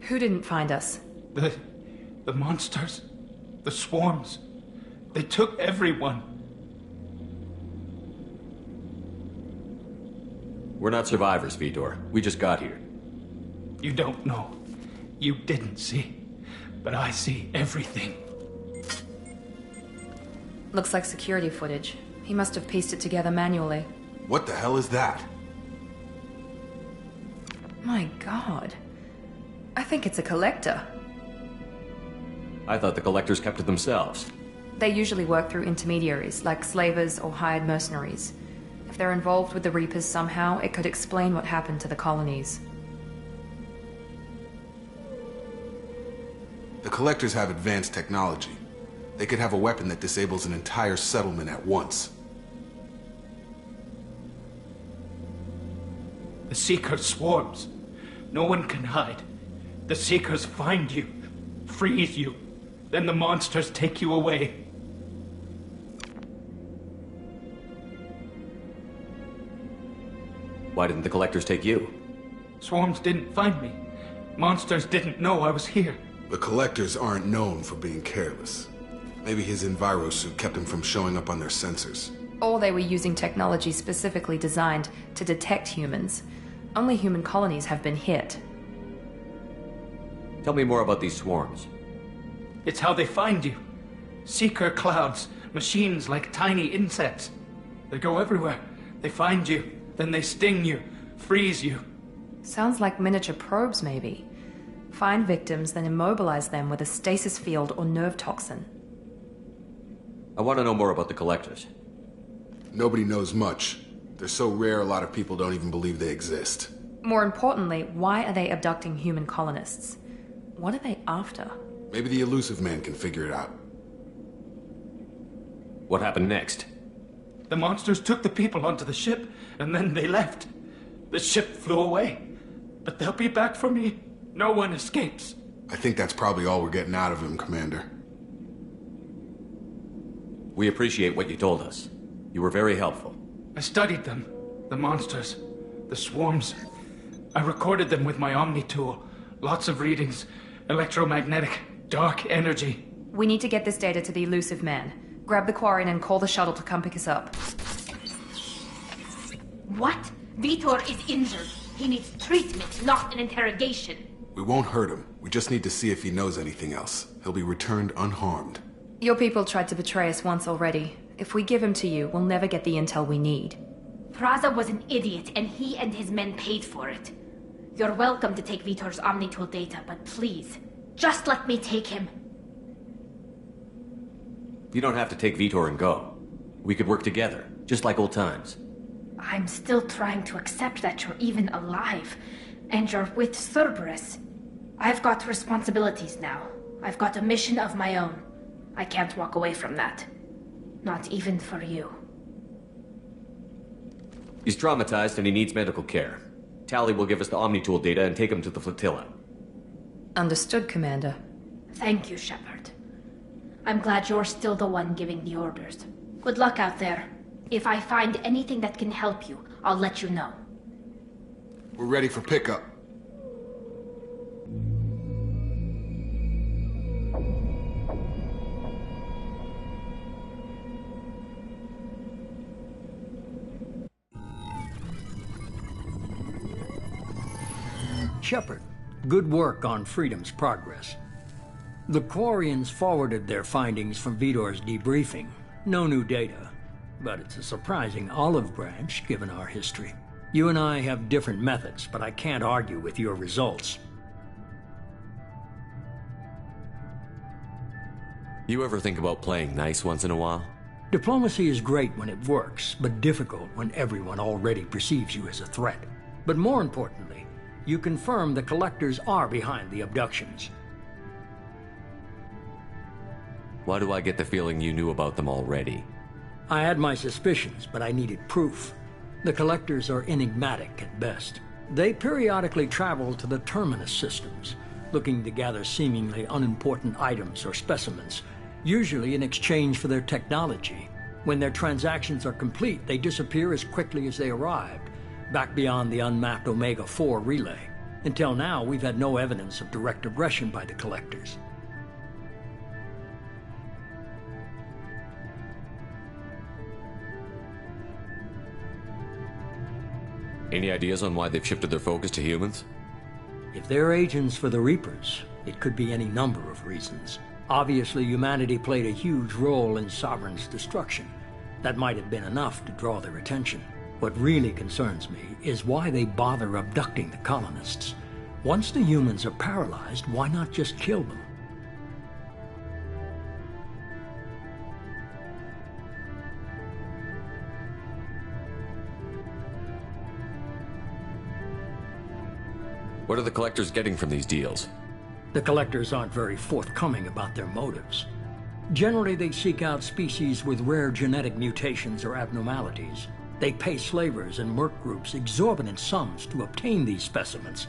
Who didn't find us? The monsters. The swarms. They took everyone. We're not survivors, Vitor. We just got here. You don't know. You didn't see. But I see everything. Looks like security footage. He must have pieced it together manually. What the hell is that? My god. I think it's a collector. I thought the collectors kept it themselves. They usually work through intermediaries, like slavers or hired mercenaries. If they're involved with the Reapers somehow, it could explain what happened to the colonies. The collectors have advanced technology. They could have a weapon that disables an entire settlement at once. The Seeker swarms. No one can hide. The Seekers find you, freeze you. Then the monsters take you away. Why didn't the collectors take you? Swarms didn't find me. Monsters didn't know I was here. The collectors aren't known for being careless. Maybe his enviro suit kept him from showing up on their sensors. Or they were using technology specifically designed to detect humans. Only human colonies have been hit. Tell me more about these swarms. It's how they find you. Seeker clouds, machines like tiny insects. They go everywhere. They find you, then they sting you, freeze you. Sounds like miniature probes, maybe. Find victims, then immobilize them with a stasis field or nerve toxin. I want to know more about the collectors. Nobody knows much. They're so rare a lot of people don't even believe they exist. More importantly, why are they abducting human colonists? What are they after? Maybe the elusive man can figure it out. What happened next? The monsters took the people onto the ship, and then they left. The ship flew away. But they'll be back for me. No one escapes. I think that's probably all we're getting out of him, Commander. We appreciate what you told us. You were very helpful. I studied them. The monsters. The swarms. I recorded them with my Omni tool. Lots of readings. Electromagnetic. Dark energy. We need to get this data to the elusive man. Grab the Quarian and call the shuttle to come pick us up. What? Vitor is injured. He needs treatment, not an interrogation. We won't hurt him. We just need to see if he knows anything else. He'll be returned unharmed. Your people tried to betray us once already. If we give him to you, we'll never get the intel we need. Praza was an idiot, and he and his men paid for it. You're welcome to take Vitor's Omnitool data, but please, just let me take him. You don't have to take Vitor and go. We could work together, just like old times. I'm still trying to accept that you're even alive, and you're with Cerberus. I've got responsibilities now. I've got a mission of my own. I can't walk away from that. Not even for you. He's traumatized and he needs medical care. Tally will give us the Omnitool data and take him to the flotilla. Understood, Commander. Thank you, Shepard. I'm glad you're still the one giving the orders. Good luck out there. If I find anything that can help you, I'll let you know. We're ready for pickup. Shepard, good work on Freedom's progress. The Quarians forwarded their findings from Vitor's debriefing. No new data, but it's a surprising olive branch given our history. You and I have different methods, but I can't argue with your results. You ever think about playing nice once in a while? Diplomacy is great when it works, but difficult when everyone already perceives you as a threat. But more importantly, you confirm the collectors are behind the abductions. Why do I get the feeling you knew about them already? I had my suspicions, but I needed proof. The collectors are enigmatic at best. They periodically travel to the terminus systems, looking to gather seemingly unimportant items or specimens, usually in exchange for their technology. When their transactions are complete, they disappear as quickly as they arrived, back beyond the unmapped Omega-4 relay. Until now, we've had no evidence of direct aggression by the collectors. Any ideas on why they've shifted their focus to humans? If they're agents for the Reapers, it could be any number of reasons. Obviously, humanity played a huge role in Sovereign's destruction. That might have been enough to draw their attention. What really concerns me is why they bother abducting the colonists. Once the humans are paralyzed, why not just kill them? What are the Collectors getting from these deals? The Collectors aren't very forthcoming about their motives. Generally, they seek out species with rare genetic mutations or abnormalities. They pay slavers and merc groups exorbitant sums to obtain these specimens,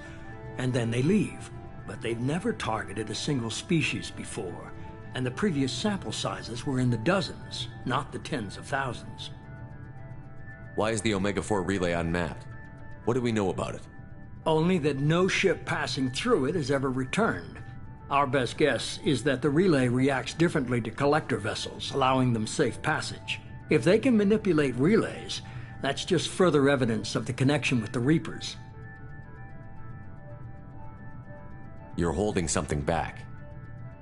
and then they leave. But they've never targeted a single species before, and the previous sample sizes were in the dozens, not the tens of thousands. Why is the Omega-4 relay unmapped? What do we know about it? Only that no ship passing through it has ever returned. Our best guess is that the relay reacts differently to collector vessels, allowing them safe passage. If they can manipulate relays, that's just further evidence of the connection with the Reapers. You're holding something back.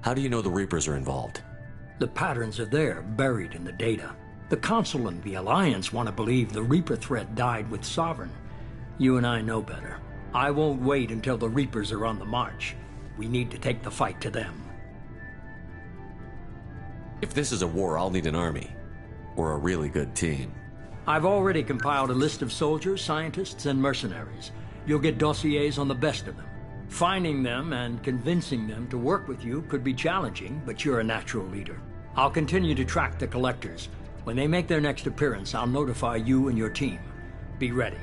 How do you know the Reapers are involved? The patterns are there, buried in the data. The Council and the Alliance want to believe the Reaper threat died with Sovereign. You and I know better. I won't wait until the Reapers are on the march. We need to take the fight to them. If this is a war, I'll need an army. Or a really good team. I've already compiled a list of soldiers, scientists, and mercenaries. You'll get dossiers on the best of them. Finding them and convincing them to work with you could be challenging, but you're a natural leader. I'll continue to track the Collectors. When they make their next appearance, I'll notify you and your team. Be ready.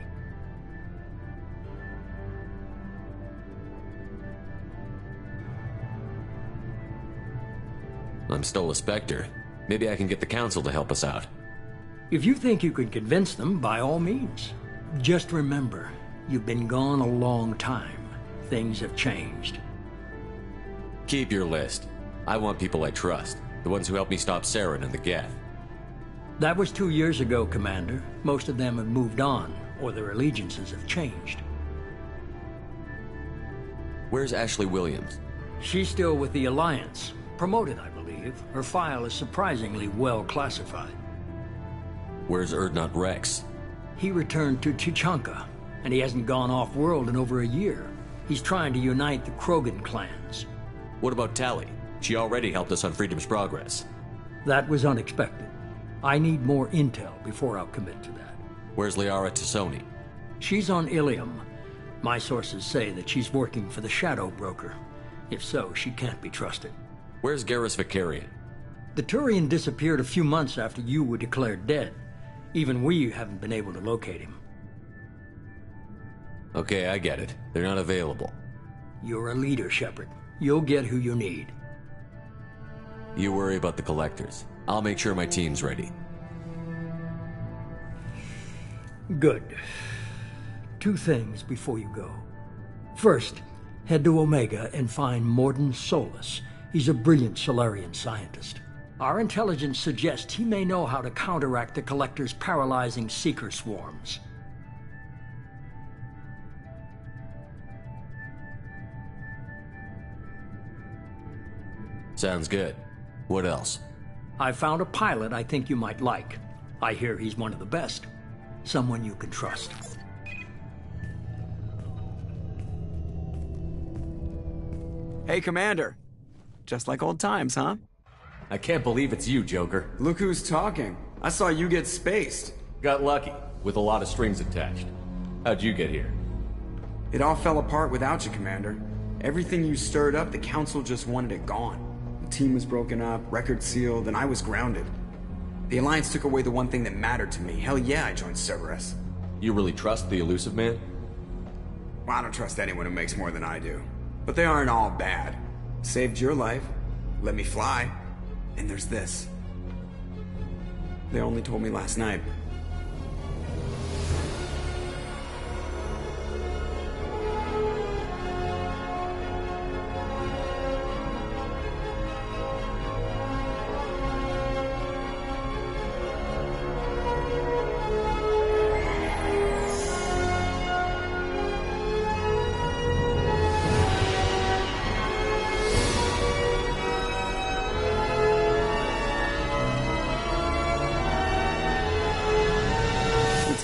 I'm still a Spectre. Maybe I can get the Council to help us out. If you think you can convince them, by all means. Just remember, you've been gone a long time. Things have changed. Keep your list. I want people I trust. The ones who helped me stop Saren and the Geth. That was 2 years ago, Commander. Most of them have moved on, or their allegiances have changed. Where's Ashley Williams? She's still with the Alliance. Promoted, I believe. Her file is surprisingly well classified. Where's Erdnot Rex? He returned to Chichanka, and he hasn't gone off-world in over a year. He's trying to unite the Krogan clans. What about Tali? She already helped us on Freedom's Progress. That was unexpected. I need more intel before I'll commit to that. Where's Liara Tassoni? She's on Ilium. My sources say that she's working for the Shadow Broker. If so, she can't be trusted. Where's Garrus Vicarian? The Turian disappeared a few months after you were declared dead. Even we haven't been able to locate him. Okay, I get it. They're not available. You're a leader, Shepard. You'll get who you need. You worry about the Collectors. I'll make sure my team's ready. Good. 2 things before you go. First, head to Omega and find Mordin Solus. He's a brilliant Solarian scientist. Our intelligence suggests he may know how to counteract the Collector's paralyzing Seeker swarms. Sounds good. What else? I found a pilot I think you might like. I hear he's one of the best. Someone you can trust. Hey, Commander. Just like old times, huh? I can't believe it's you, Joker. Look who's talking. I saw you get spaced. Got lucky, with a lot of strings attached. How'd you get here? It all fell apart without you, Commander. Everything you stirred up, the Council just wanted it gone. The team was broken up, record sealed, and I was grounded. The Alliance took away the one thing that mattered to me. Hell yeah, I joined Cerberus. You really trust the Elusive Man? Well, I don't trust anyone who makes more than I do. But they aren't all bad. Saved your life, let me fly, and there's this. They only told me last night.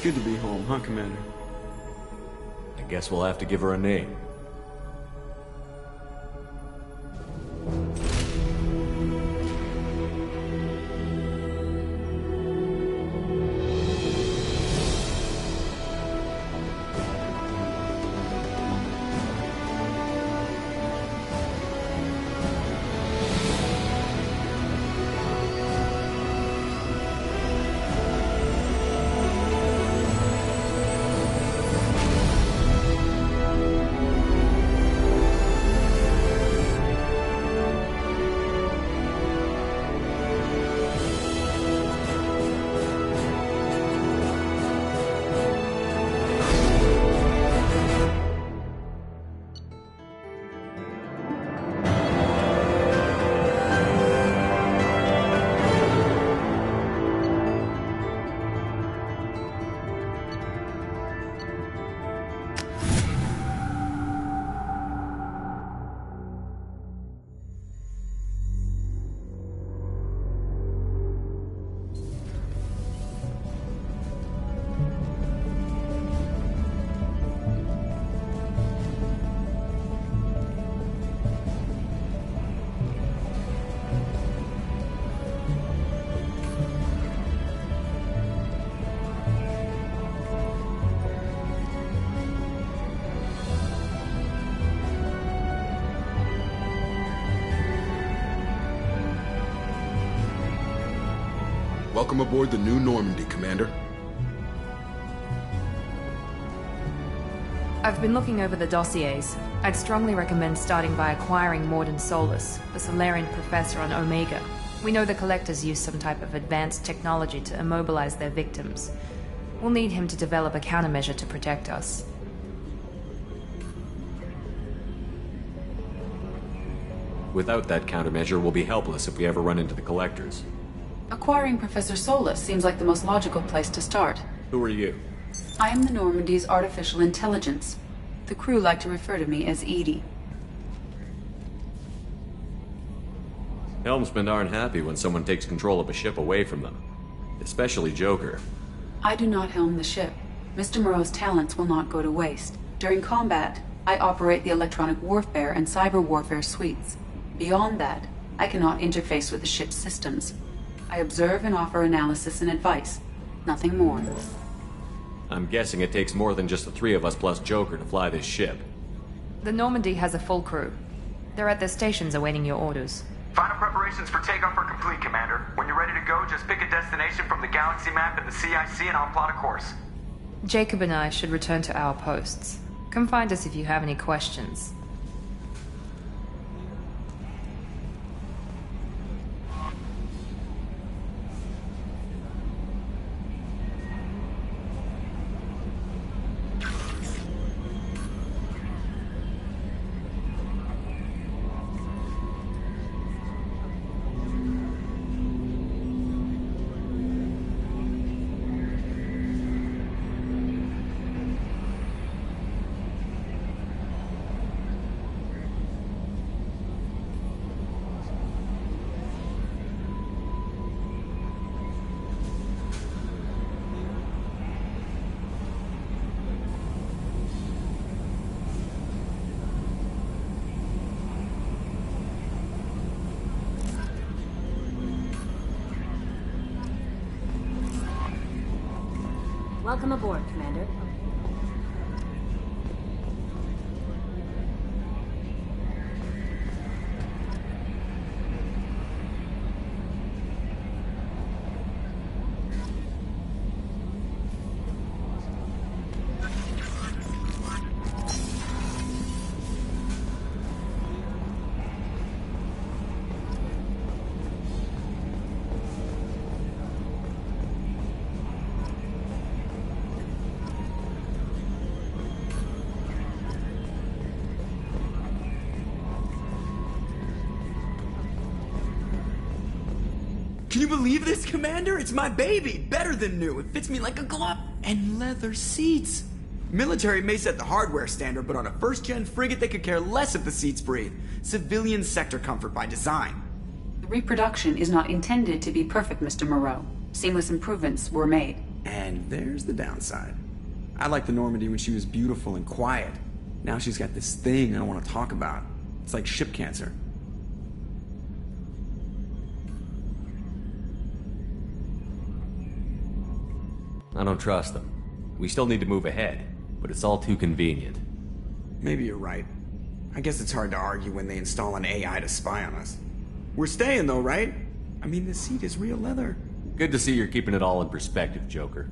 good to be home, huh, Commander? I guess we'll have to give her a name. Welcome aboard the New Normandy, Commander. I've been looking over the dossiers. I'd strongly recommend starting by acquiring Morden Solus, the Solarian professor on Omega. We know the Collectors use some type of advanced technology to immobilize their victims. We'll need him to develop a countermeasure to protect us. Without that countermeasure, we'll be helpless if we ever run into the Collectors. Acquiring Professor Solus seems like the most logical place to start. Who are you? I am the Normandy's artificial intelligence. The crew like to refer to me as Edie. Helmsmen aren't happy when someone takes control of a ship away from them. Especially Joker. I do not helm the ship. Mr. Moreau's talents will not go to waste. During combat, I operate the electronic warfare and cyber warfare suites. Beyond that, I cannot interface with the ship's systems. I observe and offer analysis and advice. Nothing more. I'm guessing it takes more than just the three of us plus Joker to fly this ship. The Normandy has a full crew. They're at their stations awaiting your orders. Final preparations for takeoff are complete, Commander. When you're ready to go, just pick a destination from the galaxy map and the CIC and I'll plot a course. Jacob and I should return to our posts. Come find us if you have any questions. Welcome aboard, Commander. Can you believe this, Commander? It's my baby! Better than new. It fits me like a glove. And leather seats. Military may set the hardware standard, but on a first-gen frigate, they could care less if the seats breathe. Civilian sector comfort by design. The reproduction is not intended to be perfect, Mr. Moreau. Seamless improvements were made. And there's the downside. I liked the Normandy when she was beautiful and quiet. Now she's got this thing I don't want to talk about. It's like ship cancer. I don't trust them. We still need to move ahead, but it's all too convenient. Maybe you're right. I guess it's hard to argue when they install an AI to spy on us. We're staying though, right? I mean, the seat is real leather. Good to see you're keeping it all in perspective, Joker.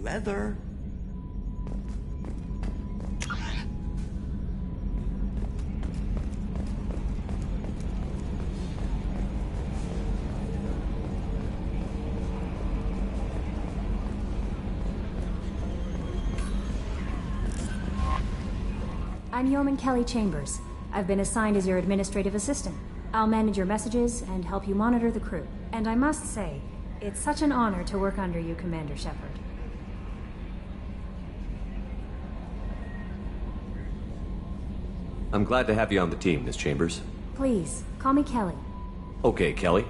Leather? I'm Yeoman Kelly Chambers. I've been assigned as your administrative assistant. I'll manage your messages and help you monitor the crew. And I must say, it's such an honor to work under you, Commander Shepard. I'm glad to have you on the team, Miss Chambers. Please, call me Kelly. Okay, Kelly.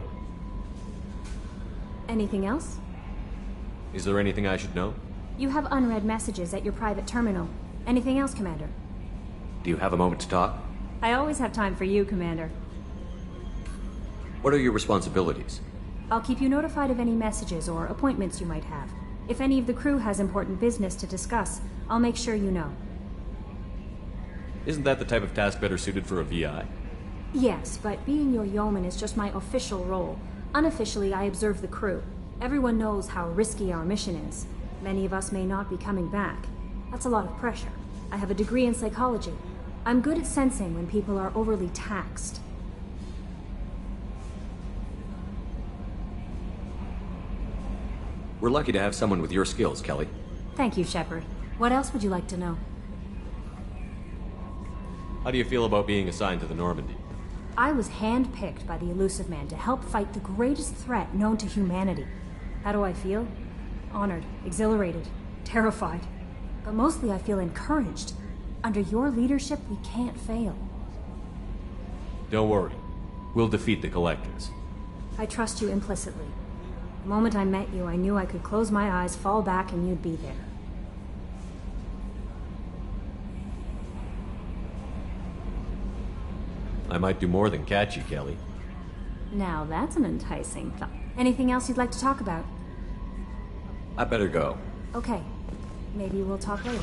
Anything else? Is there anything I should know? You have unread messages at your private terminal. Anything else, Commander? Do you have a moment to talk? I always have time for you, Commander. What are your responsibilities? I'll keep you notified of any messages or appointments you might have. If any of the crew has important business to discuss, I'll make sure you know. Isn't that the type of task better suited for a VI? Yes, but being your yeoman is just my official role. Unofficially, I observe the crew. Everyone knows how risky our mission is. Many of us may not be coming back. That's a lot of pressure. I have a degree in psychology. I'm good at sensing when people are overly taxed. We're lucky to have someone with your skills, Kelly. Thank you, Shepard. What else would you like to know? How do you feel about being assigned to the Normandy? I was handpicked by the Elusive Man to help fight the greatest threat known to humanity. How do I feel? Honored, exhilarated, terrified. But mostly I feel encouraged. Under your leadership, we can't fail. Don't worry. We'll defeat the Collectors. I trust you implicitly. The moment I met you, I knew I could close my eyes, fall back, and you'd be there. I might do more than catch you, Kelly. Now that's an enticing thought. Anything else you'd like to talk about? I better go. Okay. Maybe we'll talk later.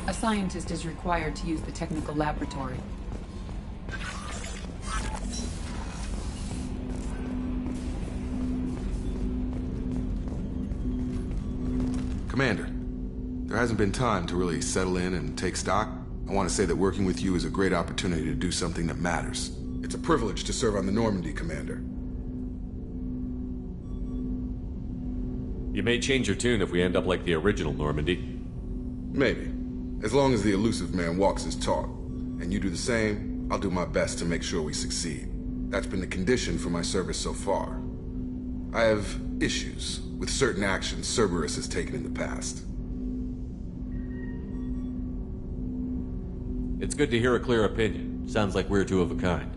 A scientist is required to use the technical laboratory. Commander, there hasn't been time to really settle in and take stock. I want to say that working with you is a great opportunity to do something that matters. It's a privilege to serve on the Normandy, Commander. You may change your tune if we end up like the original Normandy. Maybe. As long as the Elusive Man walks his talk, and you do the same, I'll do my best to make sure we succeed. That's been the condition for my service so far. I have issues with certain actions Cerberus has taken in the past. It's good to hear a clear opinion. Sounds like we're two of a kind.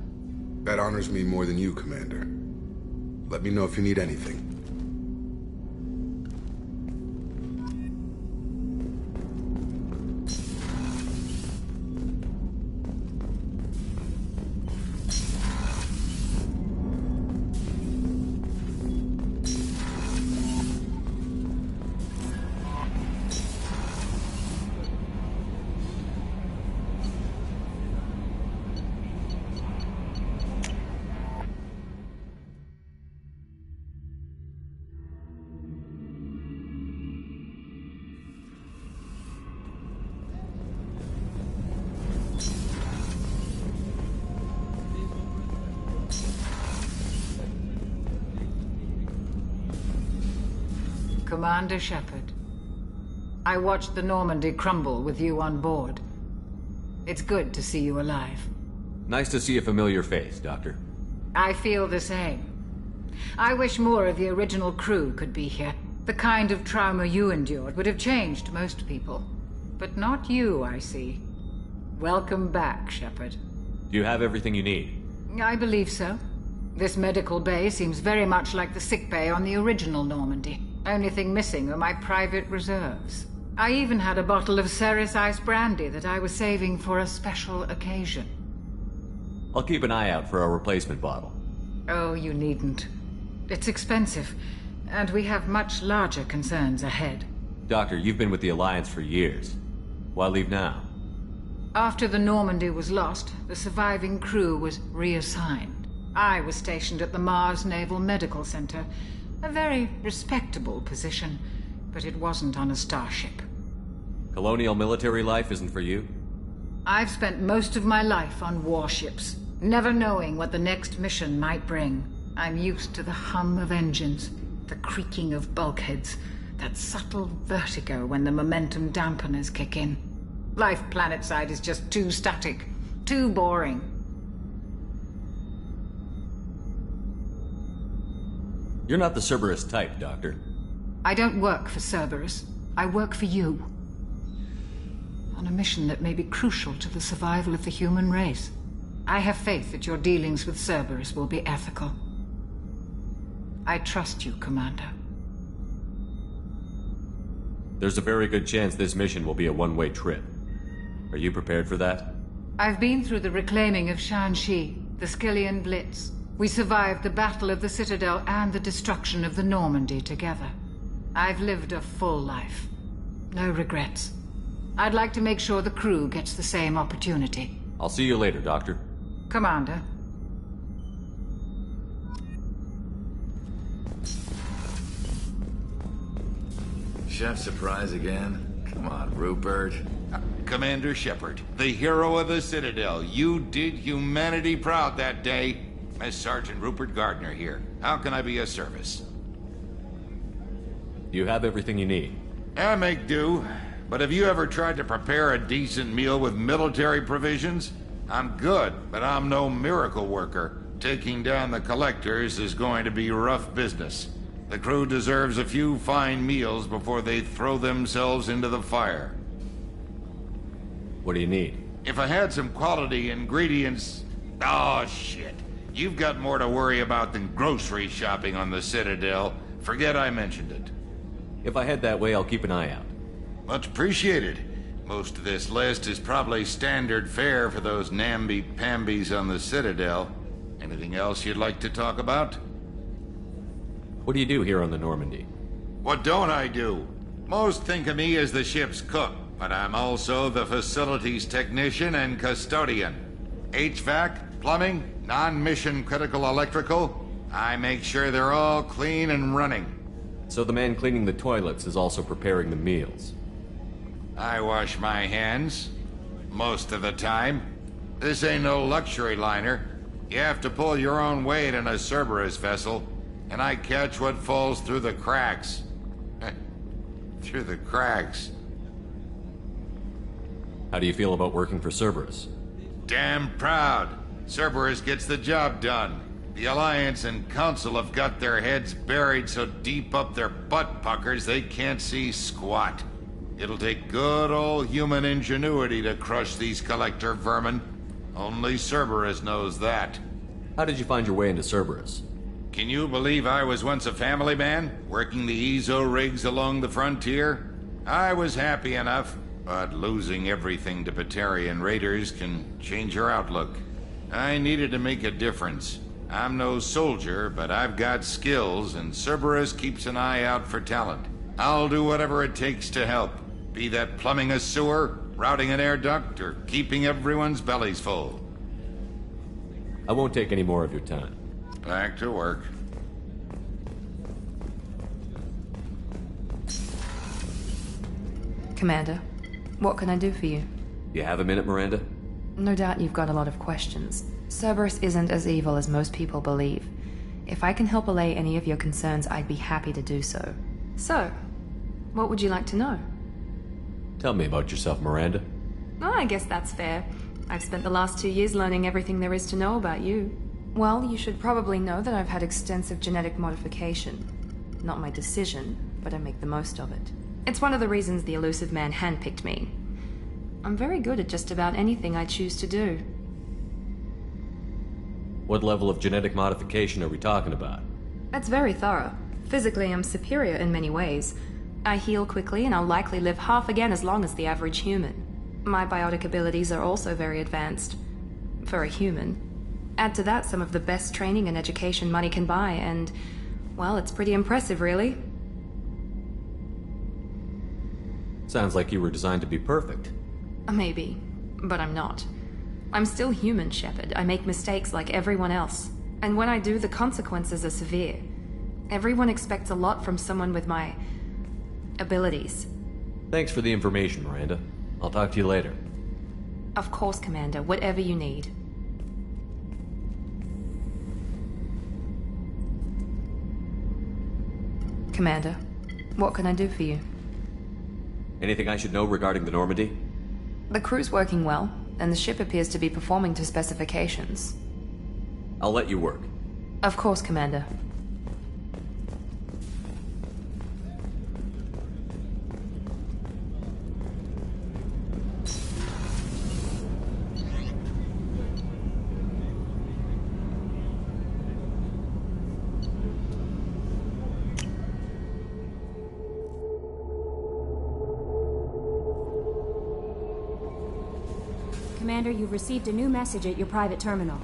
That honors me more than you, Commander. Let me know if you need anything. Commander Shepard, I watched the Normandy crumble with you on board. It's good to see you alive. Nice to see a familiar face, Doctor. I feel the same. I wish more of the original crew could be here. The kind of trauma you endured would have changed most people. But not you, I see. Welcome back, Shepard. Do you have everything you need? I believe so. This medical bay seems very much like the sick bay on the original Normandy. Only thing missing are my private reserves. I even had a bottle of Ceres Ice brandy that I was saving for a special occasion. I'll keep an eye out for a replacement bottle. Oh, you needn't. It's expensive, and we have much larger concerns ahead. Doctor, you've been with the Alliance for years. Why leave now? After the Normandy was lost, the surviving crew was reassigned. I was stationed at the Mars Naval Medical Center. A very respectable position, but it wasn't on a starship. Colonial military life isn't for you? I've spent most of my life on warships, never knowing what the next mission might bring. I'm used to the hum of engines, the creaking of bulkheads, that subtle vertigo when the momentum dampeners kick in. Life planetside is just too static, too boring. You're not the Cerberus type, Doctor. I don't work for Cerberus. I work for you. On a mission that may be crucial to the survival of the human race. I have faith that your dealings with Cerberus will be ethical. I trust you, Commander. There's a very good chance this mission will be a one-way trip. Are you prepared for that? I've been through the reclaiming of Shanxi, the Skillian Blitz. We survived the Battle of the Citadel and the destruction of the Normandy together. I've lived a full life. No regrets. I'd like to make sure the crew gets the same opportunity. I'll see you later, Doctor. Commander. Chef surprise again? Come on, Rupert. Commander Shepard, the hero of the Citadel. You did humanity proud that day. As Sergeant Rupert Gardner here. How can I be of service? You have everything you need. I make do. But have you ever tried to prepare a decent meal with military provisions? I'm good, but I'm no miracle worker. Taking down the collectors is going to be rough business. The crew deserves a few fine meals before they throw themselves into the fire. What do you need? If I had some quality ingredients... Oh, shit. You've got more to worry about than grocery shopping on the Citadel. Forget I mentioned it. If I head that way, I'll keep an eye out. Much appreciated. Most of this list is probably standard fare for those namby-pambies on the Citadel. Anything else you'd like to talk about? What do you do here on the Normandy? What don't I do? Most think of me as the ship's cook, but I'm also the facilities technician and custodian. HVAC, plumbing, non-mission critical electrical. I make sure they're all clean and running. So the man cleaning the toilets is also preparing the meals. I wash my hands. Most of the time. This ain't no luxury liner. You have to pull your own weight in a Cerberus vessel, and I catch what falls through the cracks. Through the cracks. How do you feel about working for Cerberus? Damn proud. Cerberus gets the job done. The Alliance and Council have got their heads buried so deep up their butt puckers they can't see squat. It'll take good old human ingenuity to crush these collector vermin. Only Cerberus knows that. How did you find your way into Cerberus? Can you believe I was once a family man, working the Ezo rigs along the frontier? I was happy enough, but losing everything to Batarian raiders can change your outlook. I needed to make a difference. I'm no soldier, but I've got skills, and Cerberus keeps an eye out for talent. I'll do whatever it takes to help, be that plumbing a sewer, routing an air duct, or keeping everyone's bellies full. I won't take any more of your time. Back to work. Commander, what can I do for you? You have a minute, Miranda? No doubt you've got a lot of questions. Cerberus isn't as evil as most people believe. If I can help allay any of your concerns, I'd be happy to do so. So, what would you like to know? Tell me about yourself, Miranda. Oh, I guess that's fair. I've spent the last 2 years learning everything there is to know about you. Well, you should probably know that I've had extensive genetic modification. Not my decision, but I make the most of it. It's one of the reasons the elusive man handpicked me. I'm very good at just about anything I choose to do. What level of genetic modification are we talking about? That's very thorough. Physically, I'm superior in many ways. I heal quickly, and I'll likely live half again as long as the average human. My biotic abilities are also very advanced. For a human. Add to that some of the best training and education money can buy, and, well, it's pretty impressive, really. Sounds like you were designed to be perfect. Maybe, but I'm not. I'm still human, Shepard. I make mistakes like everyone else. And when I do, the consequences are severe. Everyone expects a lot from someone with my abilities. Thanks for the information, Miranda. I'll talk to you later. Of course, Commander. Whatever you need. Commander, what can I do for you? Anything I should know regarding the Normandy? The crew's working well, and the ship appears to be performing to specifications. I'll let you work. Of course, Commander. Commander, you've received a new message at your private terminal.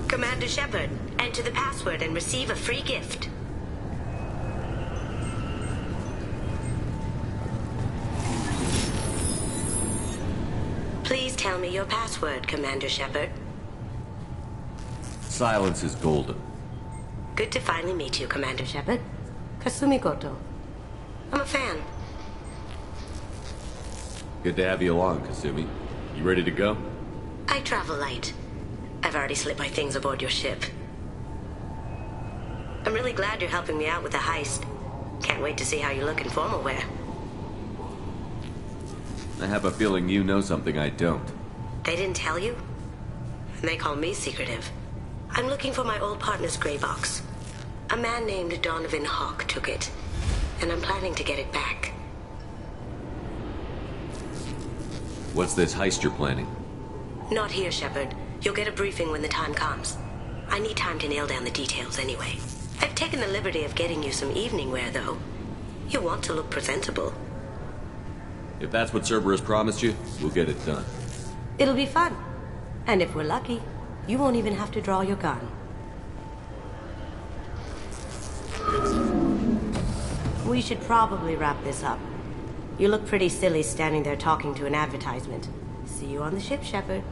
Commander Shepard, enter the password and receive a free gift. Tell me your password, Commander Shepard. Silence is golden. Good to finally meet you, Commander Shepard. Kasumi Goto. I'm a fan. Good to have you along, Kasumi. You ready to go? I travel light. I've already slipped my things aboard your ship. I'm really glad you're helping me out with the heist. Can't wait to see how you look in formal wear. I have a feeling you know something I don't. They didn't tell you? And they call me secretive. I'm looking for my old partner's gray box. A man named Donovan Hawk took it, and I'm planning to get it back. What's this heist you're planning? Not here, Shepard. You'll get a briefing when the time comes. I need time to nail down the details anyway. I've taken the liberty of getting you some evening wear, though. You want to look presentable. If that's what Cerberus promised you, we'll get it done. It'll be fun. And if we're lucky, you won't even have to draw your gun. We should probably wrap this up. You look pretty silly standing there talking to an advertisement. See you on the ship, Shepard.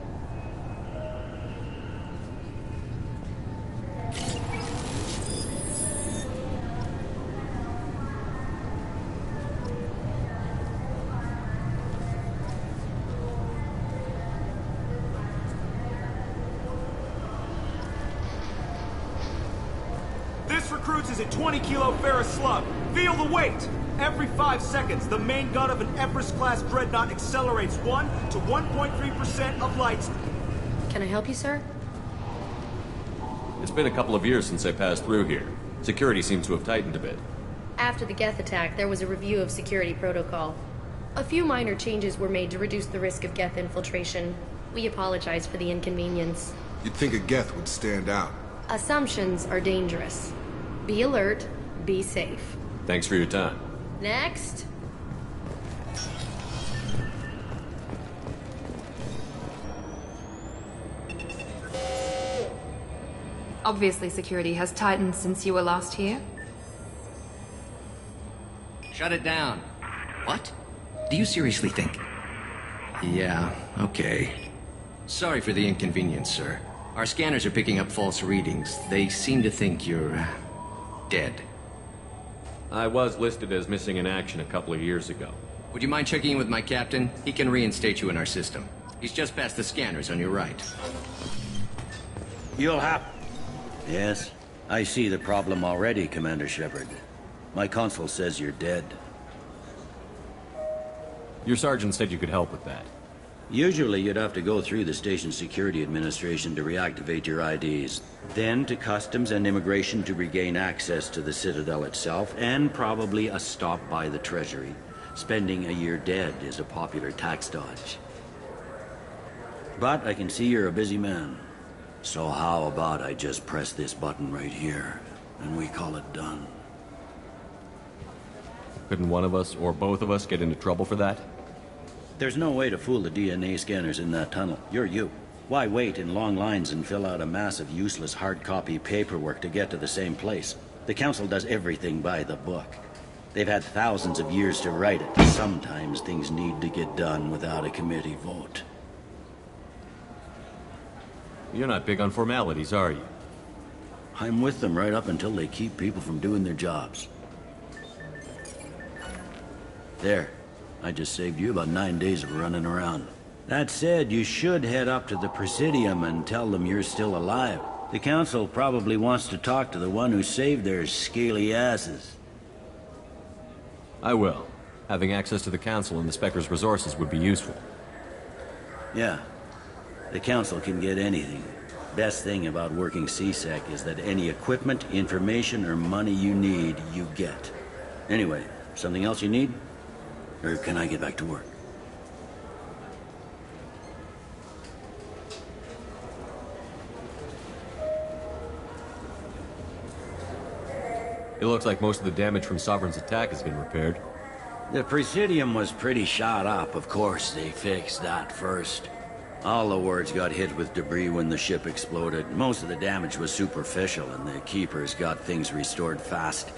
This recruits is a 20-kilo ferrous slug. Feel the weight! Every 5 seconds, the main gun of an Everest-class dreadnought accelerates 1 to 1.3% of light speed. Can I help you, sir? It's been a couple of years since I passed through here. Security seems to have tightened a bit. After the Geth attack, there was a review of security protocol. A few minor changes were made to reduce the risk of Geth infiltration. We apologize for the inconvenience. You'd think a Geth would stand out. Assumptions are dangerous. Be alert, be safe. Thanks for your time. Next. Obviously, security has tightened since you were last here. Shut it down. What? Do you seriously think? Yeah, okay. Sorry for the inconvenience, sir. Our scanners are picking up false readings. They seem to think you're dead. I was listed as missing in action a couple of years ago. Would you mind checking in with my captain? He can reinstate you in our system. He's just past the scanners on your right. You'll have... Yes, I see the problem already, Commander Shepard. My console says you're dead. Your sergeant said you could help with that. Usually you'd have to go through the station security administration to reactivate your IDs, then to customs and immigration to regain access to the Citadel itself, and probably a stop by the Treasury. Spending a year dead is a popular tax dodge. But I can see you're a busy man. So how about I just press this button right here, and we call it done? Couldn't one of us, or both of us, get into trouble for that? There's no way to fool the DNA scanners in that tunnel. You're you. Why wait in long lines and fill out a massive useless hard copy paperwork to get to the same place? The Council does everything by the book. They've had thousands of years to write it. Sometimes things need to get done without a committee vote. You're not big on formalities, are you? I'm with them right up until they keep people from doing their jobs. There. I just saved you about 9 days of running around. That said, you should head up to the Presidium and tell them you're still alive. The Council probably wants to talk to the one who saved their scaly asses. I will. Having access to the Council and the Spectre's resources would be useful. Yeah. The Council can get anything. Best thing about working CSEC is that any equipment, information, or money you need, you get. Anyway, something else you need? Or can I get back to work? It looks like most of the damage from Sovereign's attack has been repaired. The Presidium was pretty shot up. Of course, they fixed that first. All the wards got hit with debris when the ship exploded. Most of the damage was superficial, and the Keepers got things restored fast.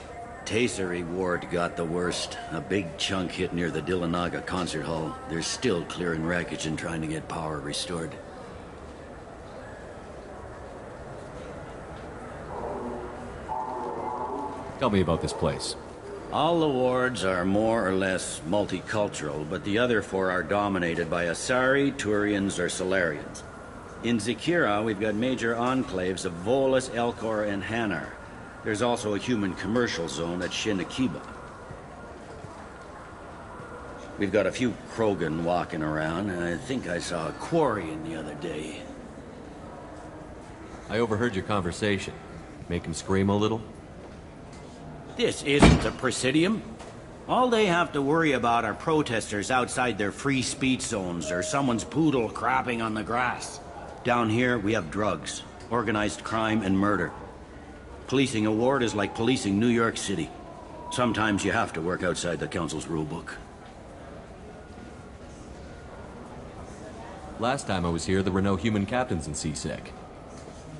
Tasery ward got the worst. A big chunk hit near the Dillanaga concert hall. They're still clearing wreckage and trying to get power restored. Tell me about this place. All the wards are more or less multicultural, but the other four are dominated by Asari, Turians, or Solarians. In Zakira, we've got major enclaves of Volus, Elcor, and Hanar. There's also a human commercial zone at Shinakiba. We've got a few Krogan walking around, and I think I saw a Quarian the other day. I overheard your conversation. Make him scream a little? This isn't the Presidium. All they have to worry about are protesters outside their free speech zones or someone's poodle crapping on the grass. Down here, we have drugs, organized crime, and murder. Policing a ward is like policing New York City. Sometimes you have to work outside the Council's rulebook. Last time I was here, there were no human captains in CSEC.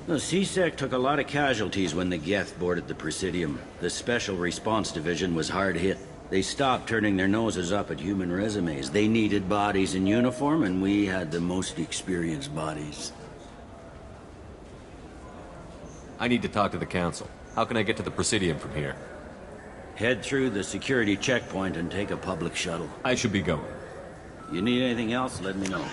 The CSEC took a lot of casualties when the Geth boarded the Presidium. The Special Response Division was hard hit. They stopped turning their noses up at human resumes. They needed bodies in uniform, and we had the most experienced bodies. I need to talk to the Council. How can I get to the Presidium from here? Head through the security checkpoint and take a public shuttle. I should be going. You need anything else, let me know.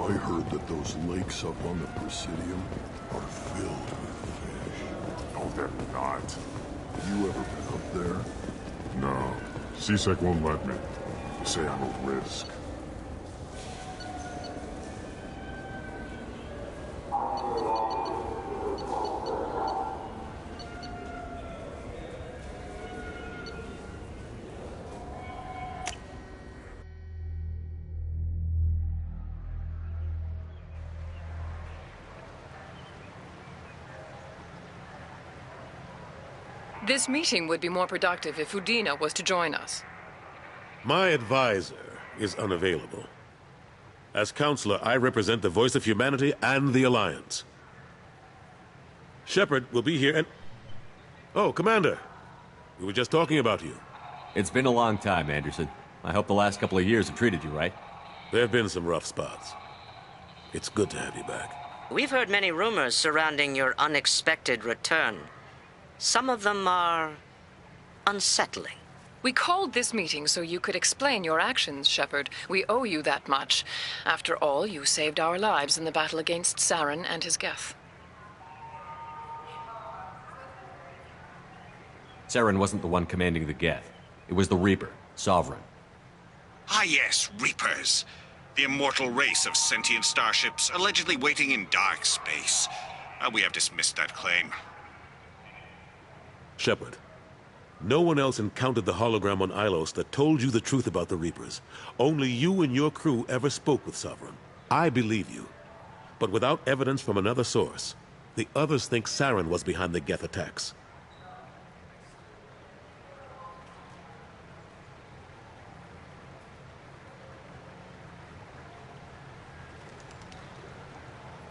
I heard that those lakes up on the Presidium are filled with fish. No, they're not. You ever been up there? No. CSEC won't let me. They say I'm a risk. This meeting would be more productive if Udina was to join us. My advisor is unavailable. As counselor, I represent the voice of humanity and the Alliance. Shepard will be here and... Oh, Commander. We were just talking about you. It's been a long time, Anderson. I hope the last couple of years have treated you right. There have been some rough spots. It's good to have you back. We've heard many rumors surrounding your unexpected return. Some of them are unsettling. We called this meeting so you could explain your actions, Shepard. We owe you that much. After all, you saved our lives in the battle against Saren and his Geth. Saren wasn't the one commanding the Geth. It was the Reaper, Sovereign. Ah yes, Reapers. The immortal race of sentient starships allegedly waiting in dark space. We have dismissed that claim. Shepard, no one else encountered the hologram on Ilos that told you the truth about the Reapers. Only you and your crew ever spoke with Sovereign. I believe you. But without evidence from another source, the others think Saren was behind the Geth attacks.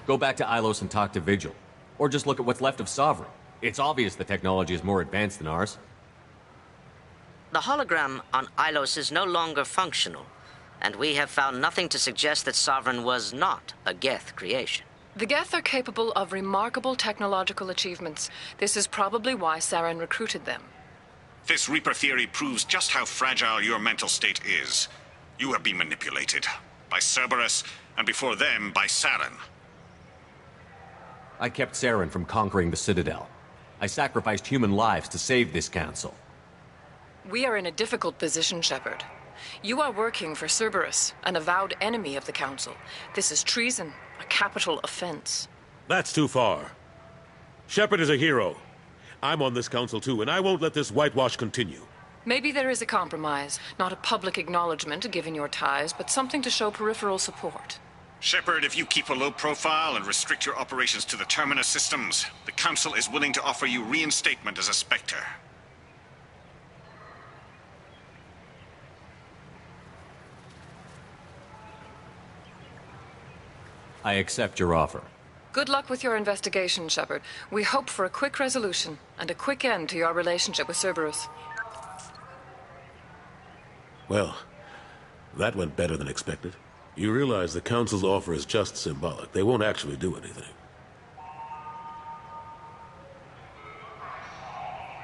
Go back to Ilos and talk to Vigil. Or just look at what's left of Sovereign. It's obvious the technology is more advanced than ours. The hologram on Ilos is no longer functional, and we have found nothing to suggest that Sovereign was not a Geth creation. The Geth are capable of remarkable technological achievements. This is probably why Saren recruited them. This Reaper theory proves just how fragile your mental state is. You have been manipulated. By Cerberus, and before them, by Saren. I kept Saren from conquering the Citadel. I sacrificed human lives to save this council. We are in a difficult position, Shepard. You are working for Cerberus, an avowed enemy of the Council. This is treason, a capital offense. That's too far. Shepard is a hero. I'm on this council too, and I won't let this whitewash continue. Maybe there is a compromise. Not a public acknowledgement given your ties, but something to show peripheral support. Shepard, if you keep a low profile and restrict your operations to the Terminus systems, the Council is willing to offer you reinstatement as a Spectre. I accept your offer. Good luck with your investigation, Shepard. We hope for a quick resolution and a quick end to your relationship with Cerberus. Well, that went better than expected. You realize the Council's offer is just symbolic. They won't actually do anything.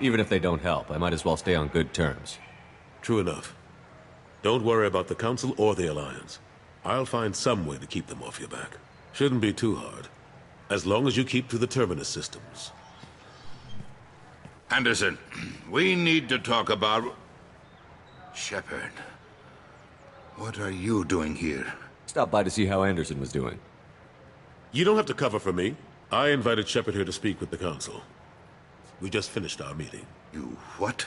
Even if they don't help, I might as well stay on good terms. True enough. Don't worry about the Council or the Alliance. I'll find some way to keep them off your back. Shouldn't be too hard. As long as you keep to the Terminus systems. Anderson, we need to talk about... Shepard, what are you doing here? Stopped by to see how Anderson was doing. You don't have to cover for me. I invited Shepard here to speak with the Council. We just finished our meeting. You what?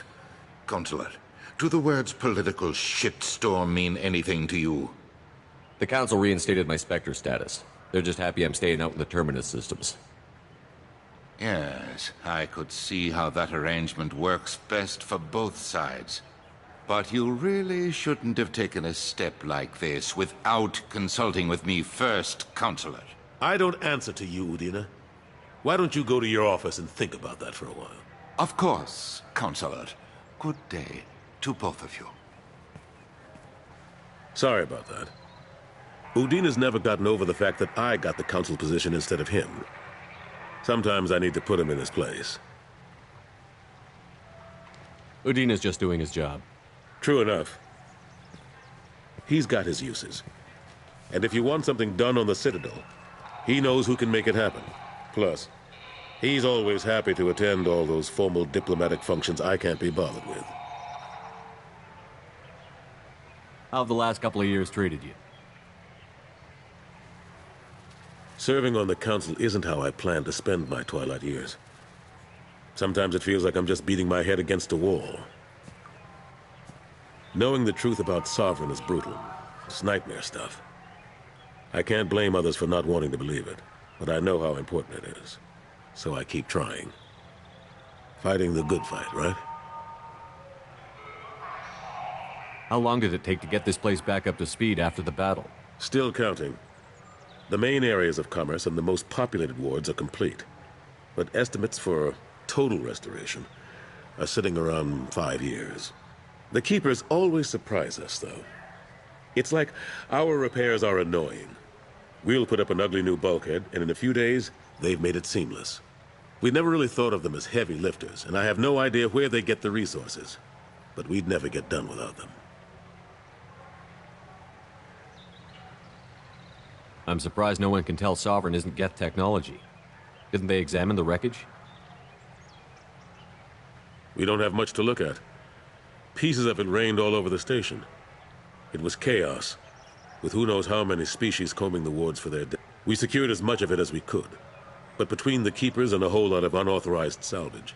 Counselor, do the words political shitstorm mean anything to you? The Council reinstated my Spectre status. They're just happy I'm staying out in the Terminus systems. Yes, I could see how that arrangement works best for both sides. But you really shouldn't have taken a step like this without consulting with me first, Counselor. I don't answer to you, Udina. Why don't you go to your office and think about that for a while? Of course, Counselor. Good day to both of you. Sorry about that. Udina's never gotten over the fact that I got the Council position instead of him. Sometimes I need to put him in his place. Udina's just doing his job. True enough. He's got his uses. And if you want something done on the Citadel, he knows who can make it happen. Plus, he's always happy to attend all those formal diplomatic functions I can't be bothered with. How have the last couple of years treated you? Serving on the Council isn't how I plan to spend my twilight years. Sometimes it feels like I'm just beating my head against a wall. Knowing the truth about Sovereign is brutal. It's nightmare stuff. I can't blame others for not wanting to believe it, but I know how important it is. So I keep trying. Fighting the good fight, right? How long did it take to get this place back up to speed after the battle? Still counting. The main areas of commerce and the most populated wards are complete. But estimates for total restoration are sitting around 5 years. The Keepers always surprise us, though. It's like our repairs are annoying. We'll put up an ugly new bulkhead, and in a few days, they've made it seamless. We never really thought of them as heavy lifters, and I have no idea where they get the resources. But we'd never get done without them. I'm surprised no one can tell Sovereign isn't Geth technology. Didn't they examine the wreckage? We don't have much to look at. Pieces of it rained all over the station. It was chaos, with who knows how many species combing the wards for their death. We secured as much of it as we could. But between the Keepers and a whole lot of unauthorized salvage,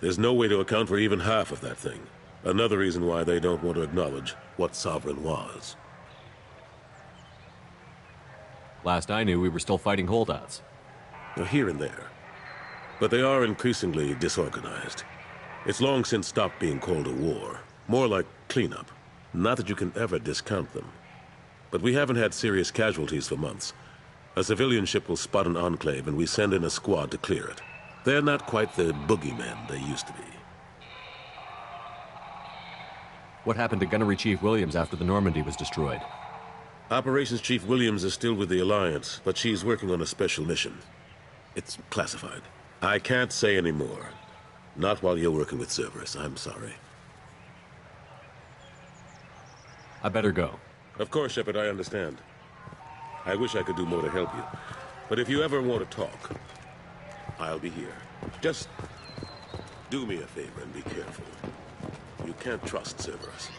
there's no way to account for even half of that thing. Another reason why they don't want to acknowledge what Sovereign was. Last I knew, we were still fighting holdouts. Here and there. But they are increasingly disorganized. It's long since stopped being called a war. More like cleanup. Not that you can ever discount them. But we haven't had serious casualties for months. A civilian ship will spot an enclave and we send in a squad to clear it. They're not quite the boogeymen they used to be. What happened to Gunnery Chief Williams after the Normandy was destroyed? Operations Chief Williams is still with the Alliance, but she's working on a special mission. It's classified. I can't say any more. Not while you're working with Cerberus, I'm sorry. I better go. Of course, Shepard, I understand. I wish I could do more to help you. But if you ever want to talk, I'll be here. Just do me a favor and be careful. You can't trust Cerberus.